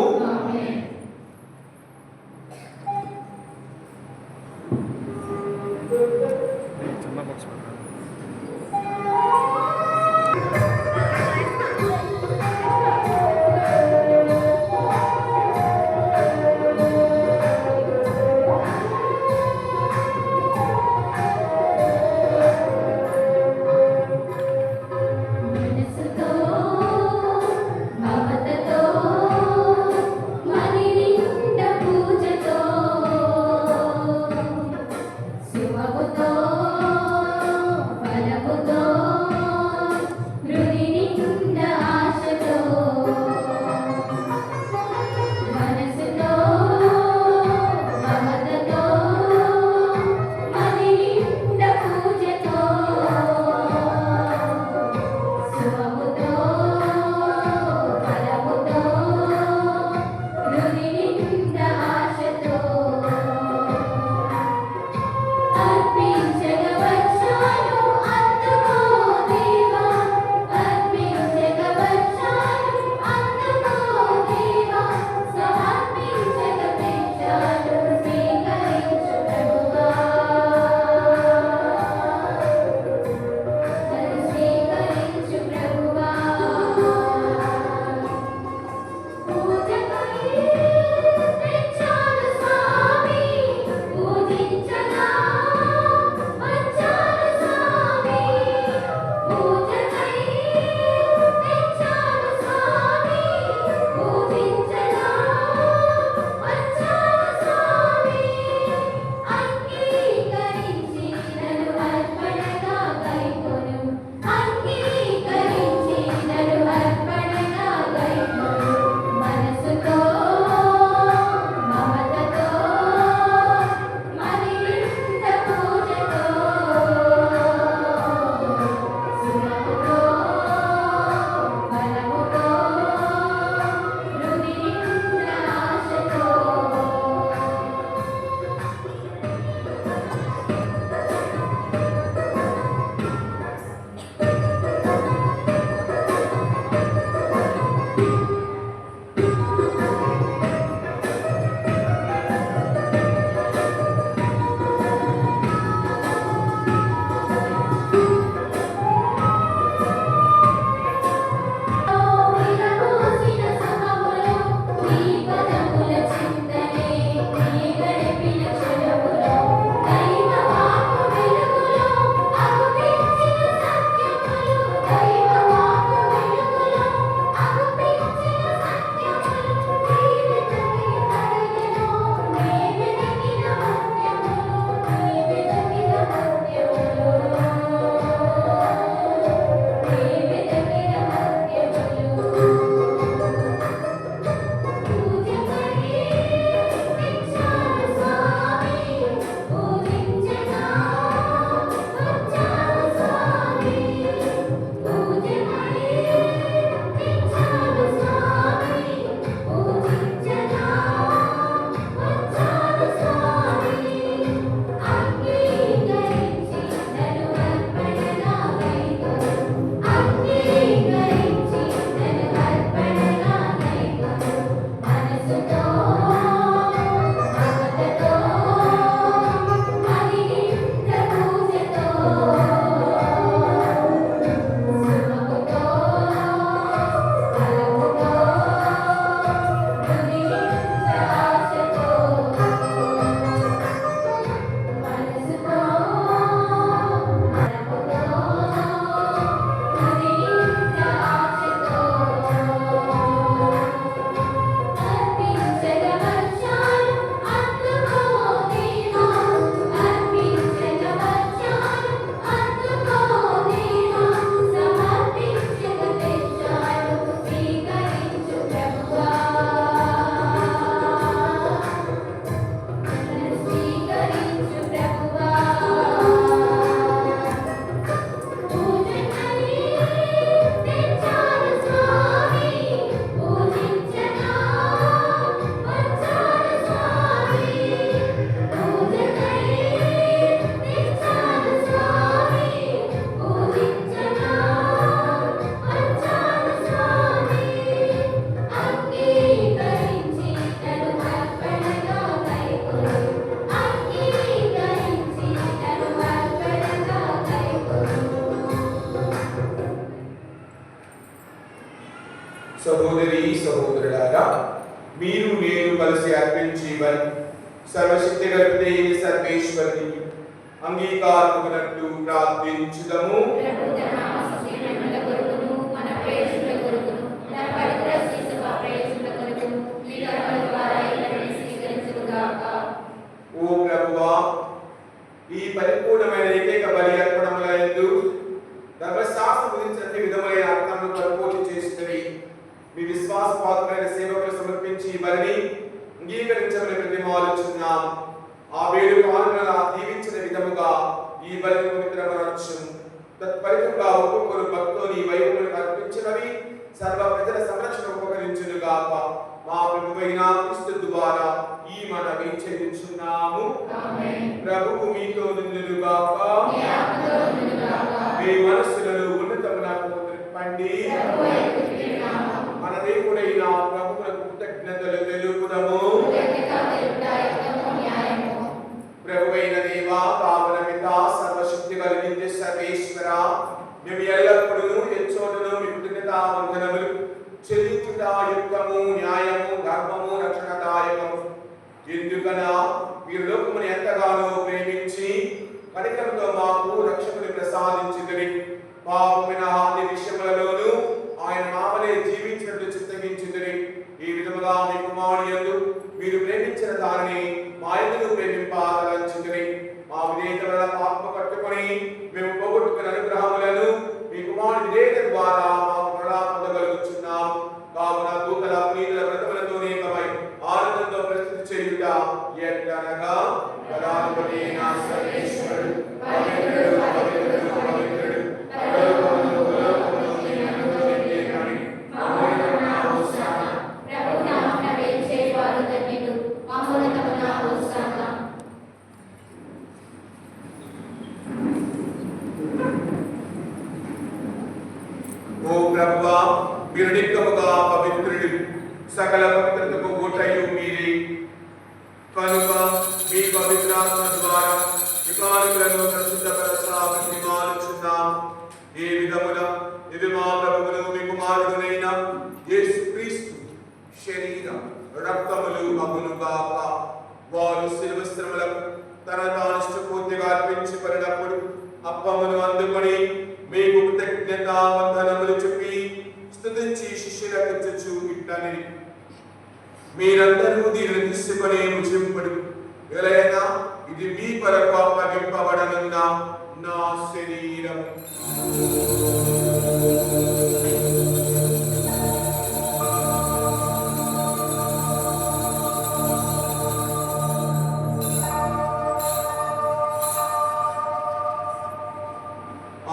సహోదరి సహోదరులారా, మీరు నేను కలిసి అర్పించి సర్వశక్తి గల సర్వేశ్వరుని అంగీకారమునట్టు ప్రార్థించుదము. ఓ ప్రభువా, ఈ పరిపూర్ణమైన ఏకైక బలి అర్పణములందు ధర్మశాస్త్రం గురించి అన్ని విధమైన అర్థములు పరిపూర్తి చేస్తున్నవి. మీ విశ్వాసపాత్రమైన సేవకులు సమర్పించి ఈ బలిని అంగీకరించమని ప్రతిమాలుచున్నాం. ఆ వేడు కానుకలను దీవించిన విధముగా ఈ బలిని పవిత్రపరచు. తత్ఫలితంగా ఒక్కొక్కరు భక్తులు ఈ వైభవానికి అర్పించినవి సర్వ ప్రజల సంరక్షణ ఉపకరించునుగాక. మా ప్రభువైన క్రీస్తు ద్వారా ఈ మనవి చేయుచున్నాము. ప్రభువు మీతో నుండునుగాక. మీ మనస్సులను ఉన్నతమునకు త్రిప్పండి. మన దేవుడైన ప్రభువులకు కృతజ్ఞతలు తెలుపుదము. ప్రభువైన దేవా, పావన పిత, సర్వశక్తి కలిగించే సర్వేశ్వర, మేము ఎల్లప్పుడూ ఎచ్చోటను మీ కృతజ్ఞతా వందనములు చెల్లించుట యుక్తము, న్యాయము, ధర్మము, రక్షణదాయకము. ఎందుకనా మీరు లోకమును ఎంతగానో ప్రేమించి కనికరంతో మాకు రక్షకుని ప్రసాదించుదురి. పాపమైన అన్ని విషయములలోనూ ఆయన నామలే జీవించినట్లు చిత్తగించుదురి. ఈ విధముగా మీ కుమారుని యందు మీరు ప్రేమించిన దానిని మా యందు ప్రేమింపదలంచుదురి. మా విధేయత వలన ఆత్మ కట్టుకొని మేము పోగొట్టుకున్న అనుగ్రహములను మీ కుమారుని విధేయత ద్వారా మాకు మరలా పొందగలుగుచున్నాం. కావున దూతల ప్రీతుల వ్రతములతో ఏకమై ఆనందంతో ప్రస్తుతి చేయుట ఎట్లనగా పరాధిపతియైన సర్వేశ్వరుడు పవిత్రుడు, పవిత్రుడు, పవిత్రుడు, పరలోకమును భూలోకమును నిండినవాడు మహోన్నతమున హోశానా. ప్రభు నామమున వేంచేవారు ధన్యులు. మహోన్నతమున హోశానా. ఓ ప్రభువా, మీరు నిత్యముగా పవిత్రుడు. సకల పవిత్రతకు ఊటయు మీరే కనుక మీ పవిత్రాత్మ ద్వారా వికారులను పరిశుద్ధపరచాలనుచున్నాం. ఏ విధమున ఇది మా ప్రభువును మీ కుమారుడునైన యేసుక్రీస్తు శరీర రక్తములు అగునుగాక. వారు శిలువ శ్రమలకు తన తానిష్టపూర్తిగా అర్పించబడినప్పుడు అప్పమును అందుకొని మీకు కృతజ్ఞతావందనములు చెప్పి స్తుతించి శిష్యులకు ఇచ్చుచు ఇట్లని, మీరందరూ దీనిని తీసుకొని భుజింపుడు. ఎలయనా ఇది మీ కొరకు అప్పగింపబడనున్న నా శరీరం.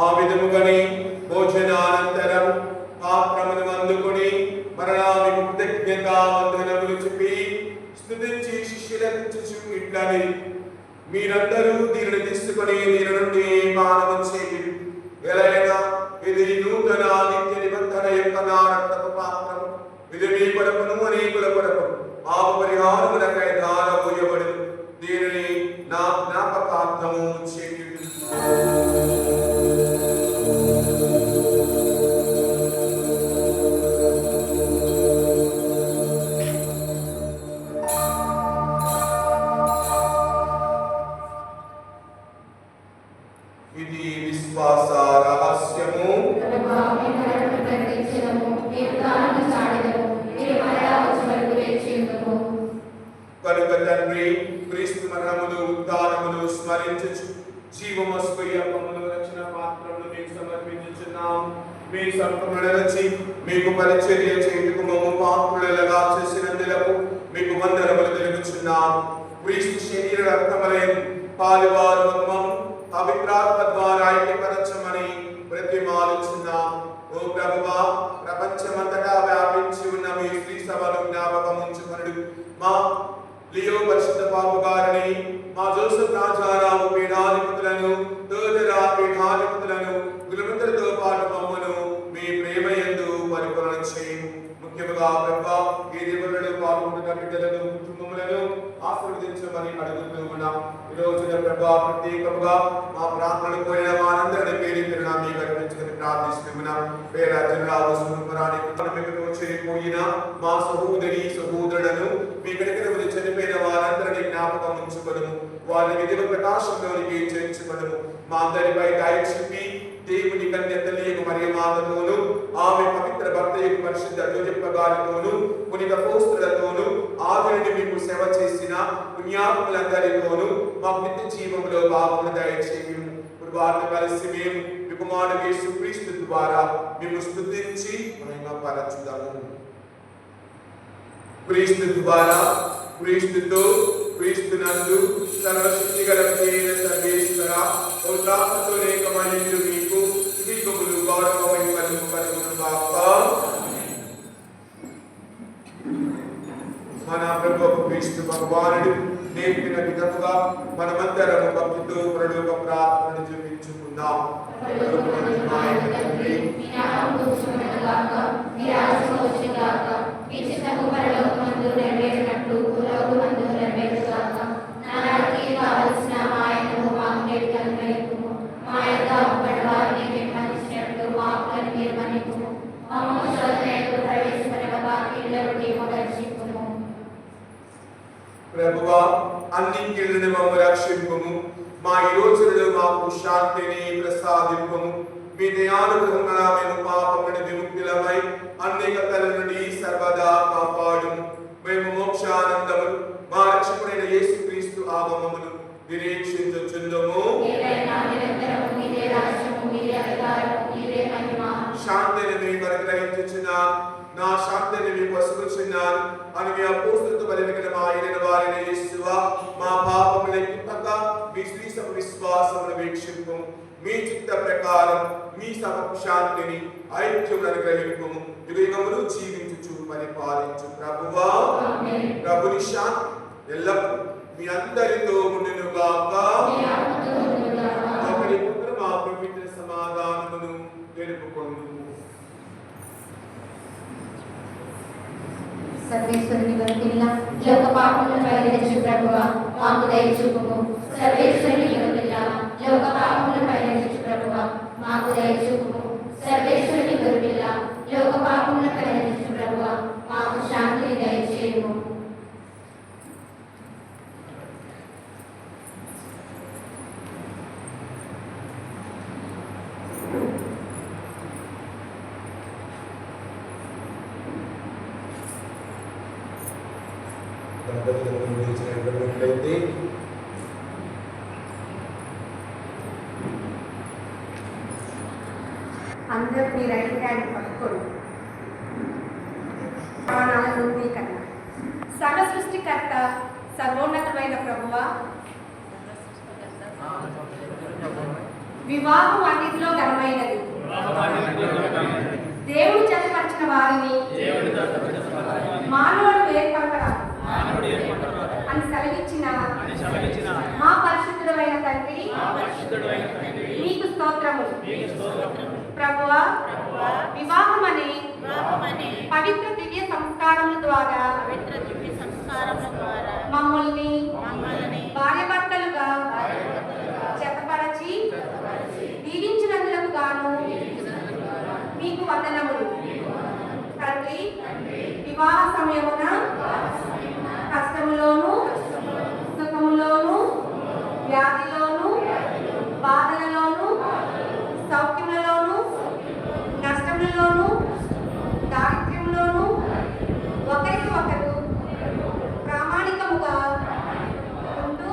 ఆ విధముగానే భోజనానంతరం పాత్రమును అందుకొని మరలా మీకు కృతజ్ఞతావందనములు చెప్పి స్తుతించి శిష్యులకు ఇచ్చుచు ఇట్లని, మీరందరూ దీనిని తీసుకొని దీని నుండి పానము చేయుడు. ఎలయనా ఇది నూతన నిత్య నిబంధన యొక్క నా రక్తపు పాత్రము. ఇది మీ కొరకును అనేకుల కొరకు పాప పరిహారములకై ధారపోయబడును. దీనిని నా జ్ఞాపకార్థము చేయుడు. ఇది విశ్వాస రహస్యము. కనుక తండ్రి, క్రీస్తు మరణమును ఉద్ధానమును స్మరించుచు జీవమస్కయ్య అప్పమును రక్షణ పాత్రమును మీకు సమర్పించుచున్నాం. మీ సంపూర్ణ రచి మీకు పరిచర్య చేయుటకు మమ్ము పాత్రులగా చేసినందులకు మీకు వందనములు తెలుపుచున్నాం. క్రీస్తు శరీర రక్తములైన పాలువారు మమ్ము పవిత్రాత్మ ద్వారా ఐక్యపరచమని ప్రతిమాలుచున్నాం. ఓ ప్రభువా, ప్రపంచమంతటా వ్యాపించి ఉన్న మీ శ్రీ సభను జ్ఞాపకముంచుకొనుడు. మా లియో పరిశుద్ధ పాపు గారిని, మా జోసెఫ్ రాజారావు పీఠాధిపతులను, తదితర పీఠాధిపతులను, గురుమందరితో పాటు మమ్మను మీ ప్రేమయందు పరిపూర్ణ చేయు. ముఖ్యముగా ప్రభువా, ఈ దేవుళ్ళలో పాల్గొంటున్న బిడ్డలను, కుటుంబములను ఆశీర్వదించమని అడుగుతూ ఉన్నాం. ఈ రోజున ప్రభువా, ప్రత్యేకముగా మా ప్రార్థనలు పోయిన వారందరినీ పేరు పేరున మీకు అర్పించుకొని ప్రార్థిస్తున్నాం. పేర జనరావు స్వరూపరానికి చేరిపోయిన మా సహోదరి సహోదరులను మీ కనికరములు చనిపోయిన వారందరినీ జ్ఞాపకం ఉంచుకొనుము. వారిని విధివ ప్రకాశంలోనికి చేర్చుకొనుము. మా అందరిపై దయ చూపి దేవుని కన్య తల్లియకు మరియమాతతోను, ఆమె పవిత్ర భర్తయకు పరిశుద్ధ జోజప్ప గారితోను, పునీత అపోస్తలులతోను, ఆదిని మీకు సేవ చేసిన పుణ్యాత్ములందరితోను మా నిత్య జీవములో భాగమును దయచేయము. వారిని కలిసి మేము మీ కుమారుడు యేసుక్రీస్తు ద్వారా మేము స్తుతించి మహిమపరచుదాము. క్రీస్తు ద్వారా, క్రీస్తుతో, క్రీస్తునందు సర్వశక్తి గల సర్వేశ్వర ఉల్లాసంతో ఏకమైనట్లు మీకు శ్రీగములు గౌరవమైన కలుగును గాక. మన ప్రభువు క్రీస్తు భగవానుడు నేర్పిన విధముగా మనమందరము భక్తితో పరలోక ప్రార్థన జపించుకుందాం. ప్రభువా, అన్ని కీళ్ళను మమ్ము రక్షింపుము. మా ఈ రోజులలో మాకు శాంతిని ప్రసాదింపుము. మీ దయానుగ్రహం వలన మేము పాపం నుండి విముక్తులమై అన్ని కథల నుండి సర్వదా కాపాడుము. మేము మోక్షానందములు మా రక్షకుడైన యేసుక్రీస్తు ఆగమమును నిరీక్షించుచుందుము. శాంతిని మీకు అనుగ్రహించుచున్నాను, నా శాంతిని మీకు వసుకుచున్నాను అని మీ అపోస్తలులతో పలికిన మా ఆయన వారిని యేసువా, మా పాపములు లెక్కింపక మీ శ్రీ సభ విశ్వాసమును వీక్షింపు. మీ చిత్త ప్రకారం మీ సభకు శాంతిని ఐక్యమును అనుగ్రహింపుము. యుగములు జీవించుచు పరిపాలించు ప్రభువా. ప్రభుని శాంతి ఎల్లప్పుడూ మీ అందరితో ఉండునుగాక. ఒకరికొకరు మా పవిత్ర సమాధానమును తెలుపుకొందుము. సర్వేశ్వరుని గొర్రెపిల్ల లోక పాపములను పరిహరించు ప్రభువా మాకు దయ చూపుము. సర్వేశ్వరుని గొర్రెపిల్ల లోక పాపములను పరిహరించు ప్రభువా మాకు దయ చూపుము. సర్వేశ్వరుని గొర్రెపిల్ల లోక పాపములను పరిహరించు ప్రభువా మాకు శాంతిని దయచేయుము. గణపతి అందరూ మీ రైట్ హ్యాండ్ పట్టుకోండి. ప్రమాణాల రూపీకరణ. సర్వ సృష్టికర్త సర్వోన్నతమైన ప్రభువా, వివాహం అన్నిటిలో ఘనమైనది. దేవుడు జతపరిచిన వారిని మానవుడు వేర్పడరా అని సెలవిచ్చిన మా పరిశుద్ధుడైన తండ్రి నీకు స్తోత్రము. ప్రభువా, వివాహం అనే పవిత్ర దివ్య సంస్కారముల ద్వారా మమ్మల్ని భార్యాభర్తలుగా జతపరచి దీవించినందులకు గాను మీకు వందనములు. తండ్రి, వివాహ సమయమున కష్టములోను సుఖములోను వ్యాధిలోను బాధలలోను సౌఖ్యములలోను నష్టములలోను దారిద్ర్యంలోను ఒకరికి ఒకరు ప్రామాణికముగా ఉంటూ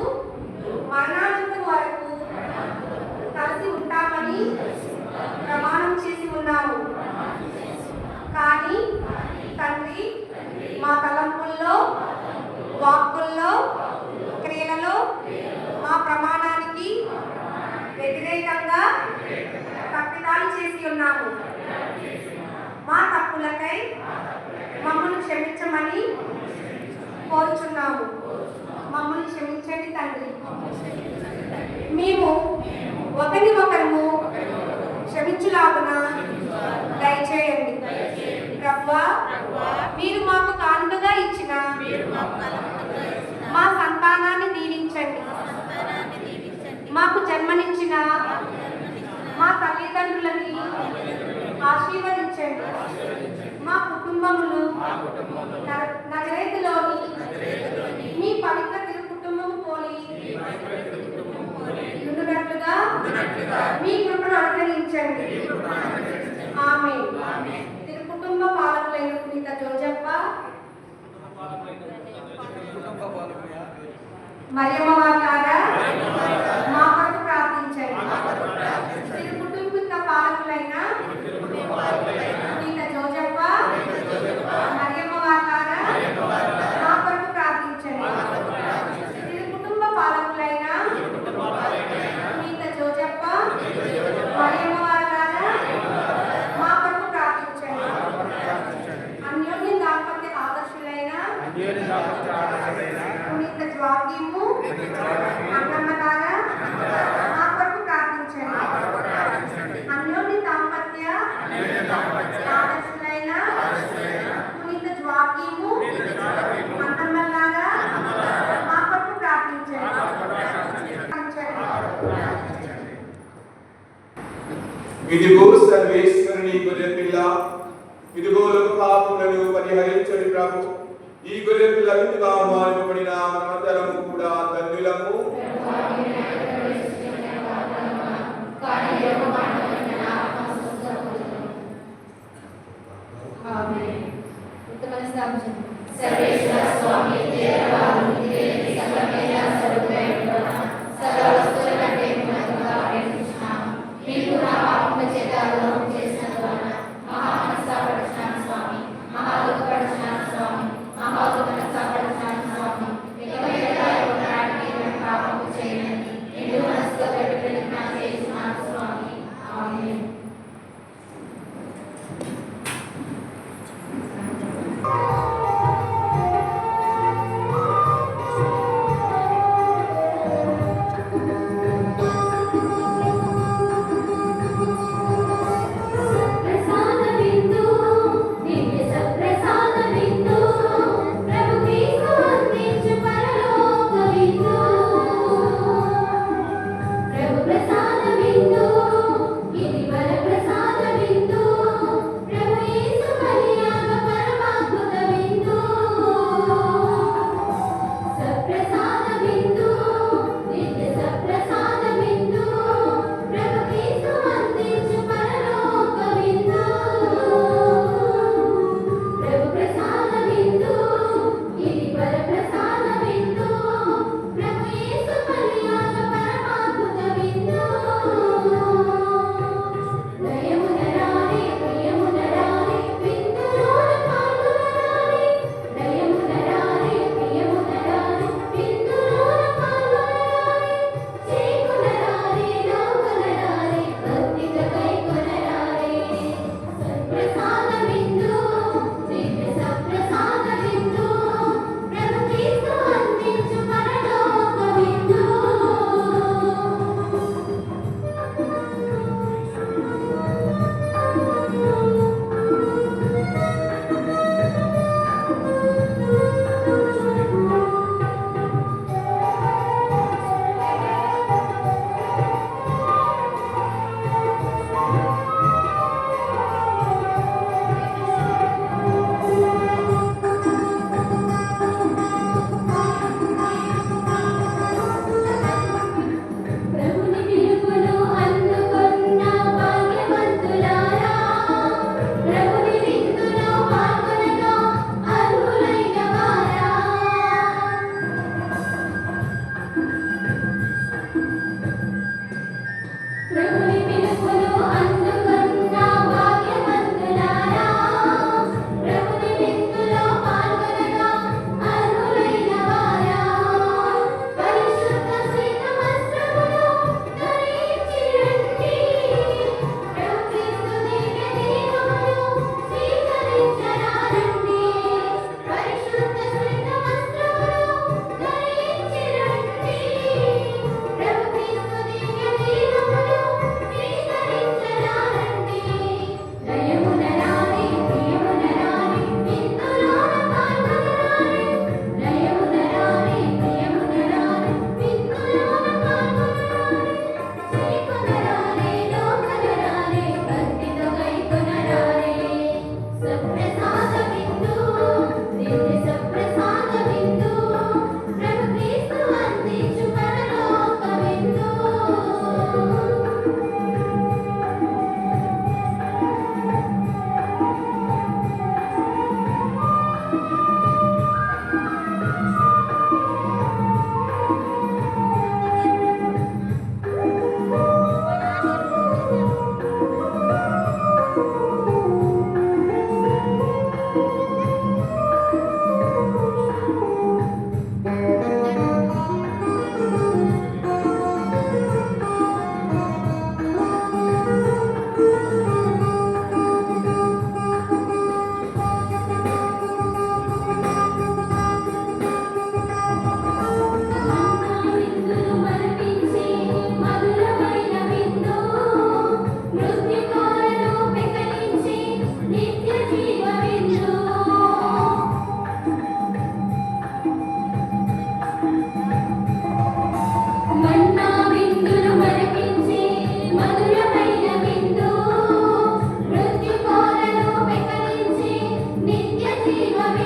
మరణానంతరం వరకు కలిసి ఉంటామని ప్రమాణం చేసి ఉన్నాము. కానీ తండ్రి, మా తలంపుల్లో వాక్కుల్లో క్రియలలో మా ప్రమాణానికి వ్యతిరేకంగా తప్పిదాలు చేసి ఉన్నాము. మా తప్పులకై మమ్మల్ని క్షమించమని కోరుచున్నాము. మమ్మల్ని క్షమించండి తండ్రి. మేము ఒకరిని ఒకరము క్షమించులాగున దయచేయండి. ప్రభువా, మీరు మాకు కానుకగా ఇచ్చిన మా సంతానాన్ని దీవించండి. మాకు జన్మనిచ్చిన మా తల్లిదండ్రులని ఆశీర్వదించండి. మా కుటుంబములు నజరేతులోని మీ పవిత్ర తిరు కుటుంబము పోలి ఉండునట్లుగా మీ కృపను అనుగ్రహించండి. ఆమేన్. తిరు కుటుంబ పాలకులైన పునీత జోజప్ప, మరియమ్మ వార్లారా మా కొరకు ప్రార్థించండి. తిరు కుటుంబ పాలకులైన పునీత జోజప్ప, మరియమ్మ వార్లారా మా కొరకు ప్రార్థించండి. తిరు కుటుంబ పాలకులైన పునీత జోజప్ప, మరియమ్మ వార్లారా మా కొరకు ప్రార్థించండి. అన్యోన్య దాంపత్య ఆదర్శులైన పునీత జ్వాగ్యము, అన్నమ్మలారా మా కొరకు ప్రార్థించండి. అన్యోన్య దాంపత్య ఆదర్శులైన పునీత జ్వాగ్యము, అన్నమ్మలారా మా కొరకు ప్రార్థించండి. ఇదిగో సర్వేశ్వరుని గొర్రెపిల్ల, ఇదిగో లోక పాపములను పరిహరించని ప్రభు. ఈ గొర్రెపిల్ల విందుగా మార్చబడిన మనమందరము కూడా ధన్యులము. సర్వేశ్వర స్వామి మీకు నా పాపముల చేత ద్రోహం చేసినందువలన మహా మనస్తాపడుచున్నాను స్వామి, మహా దుఃఖపడుచున్నాను స్వామి, మహా మనస్తాపడుచున్నాను స్వామి. పాపము చేయనండి నిండు మనసుతో ప్రతిజ్ఞ చేస్తున్నాను స్వామి. ఆమేన్.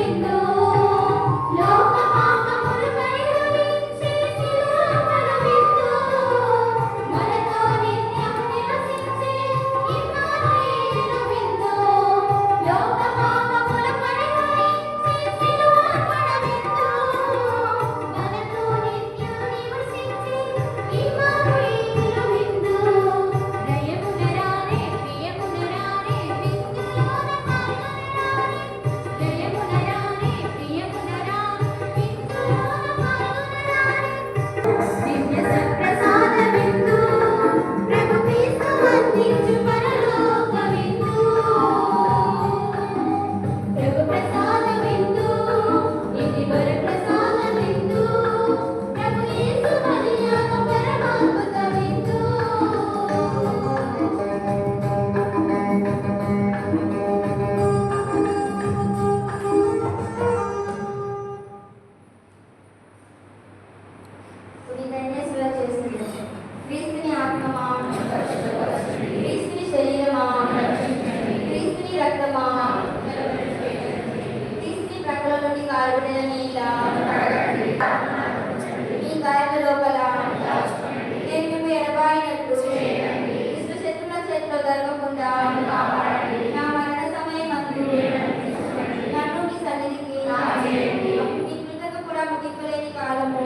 విందు లోక పాపములు పరిహరించే శిలువ విందు మనతో నిత్యం నివసించే ఇమ్మానుయేలు విందు లోక పాపములు పరిహరించే శిలువ విందు మనతో నిత్యం నివసించే ఇమ్మానుయేలు విందు జయమునరారే ప్రియమునరారే విందులోన పాల్గొనరారే జయమునరారే ప్రియమునరా విందులోన పాల్గొనరారే దివ్య సత్ప్రసాద విందు ప్రభు క్రీస్తు అందించు పరలోక విందు ప్రభు ప్రసాద విందు ఇది వరప్రసాద విందు ప్రభు యేసు బలియాగ పరమాద్భుత విందు పునీతన్యేశ్వర చేసింది క్రీస్తుని ఆత్మమా క్రీస్తుని శరీరమా క్రీస్తుని రక్తమా క్రీస్తుని ప్రక్కల నుండి కాల్పడిన నీళ్ళ మీ గాయాల లోపల నేను మేము ఎడబాయినట్టు క్రీస్తు శత్రుల చేతిలో దొరకకుండా నా మరణ సమయమందు నన్ను మీ సన్నిధికి నీ కృతజ్ఞత కూడా ముగింపలేని కాలము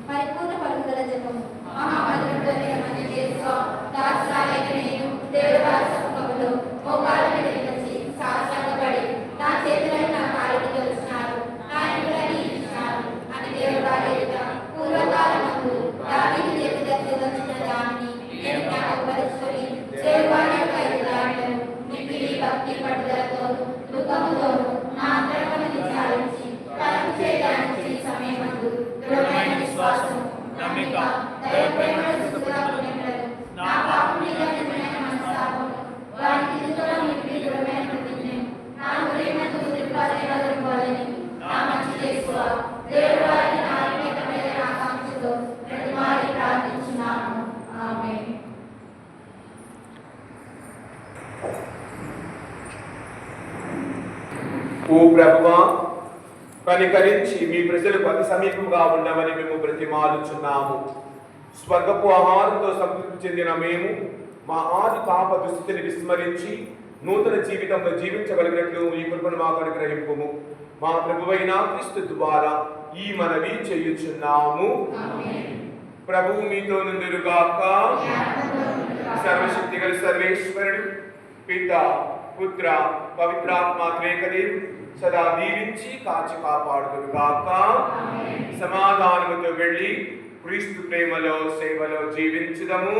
పరిపూర్ణ పలుకుదల జపము మహాభద్రుడైన మన యేసు దాసురాలైన నేను దేవుడారి సముఖములో మోకాళ్ళ మీద నిలిచి సాష్టాంగపడి నా చేతులను నా కాళ్ళకి తొలిచినారు నా ఇంటిని ఇచ్చినారు అని దేవుడారి ఎదుట పూర్వకాలమందు దావీదు చేతి దగ్గర వచ్చిన దానిని నేను జ్ఞాపకపరుచుకొని దేవుని యొక్క ఎదురాటను మిక్కిలి భక్తి పట్టుదలతోను దుఃఖముతోను నా అంతరంగమును విచారించి తలను చేయడానికి సమయమందు దృఢమైన విశ్వాసం నమ్మిక దయప్రేమల సుఖాలను నా పాపం నిజమైన మనస్తాపము వారి దిద్దులో మిక్కిలి దృఢమైన ప్రతిజ్ఞ నా హృదయమందు ముద్రింపజేయగలుగుకోవాలని నా మంచి చేసుకో దేవుడు వారిని నా ఆత్మీయమైన ఆకాంక్షతో ప్రతిమారి ప్రార్థించున్నాను ఆమేన్. ఓ ప్రభువా, కనికరించి మీ ప్రజలకు అతి సమీపంగా ఉండమని మేము బ్రతిమాలుచున్నాము. స్వర్గపు ఆహారంతో సంతృప్తి చెందిన మేము మా ఆది పాప దుస్థితిని విస్మరించి నూతన జీవితంలో జీవించగలిగినట్లు ఈ కృపను మాకు అనుగ్రహింపుము. మా ప్రభువైన క్రీస్తు ద్వారా ఈ మనవి చేయుచున్నాము. ప్రభువు మీతో నుండుగాక. సర్వశక్తిగల సర్వేశ్వరుడు పిత పుత్ర పవిత్రాత్మ త్రేకదేవుడు సదా దీవించి కాచి కాపాడుదురుగాక. సమాధానముతో వెళ్ళి క్రీస్తు ప్రేమలో సేవలో జీవించుదము.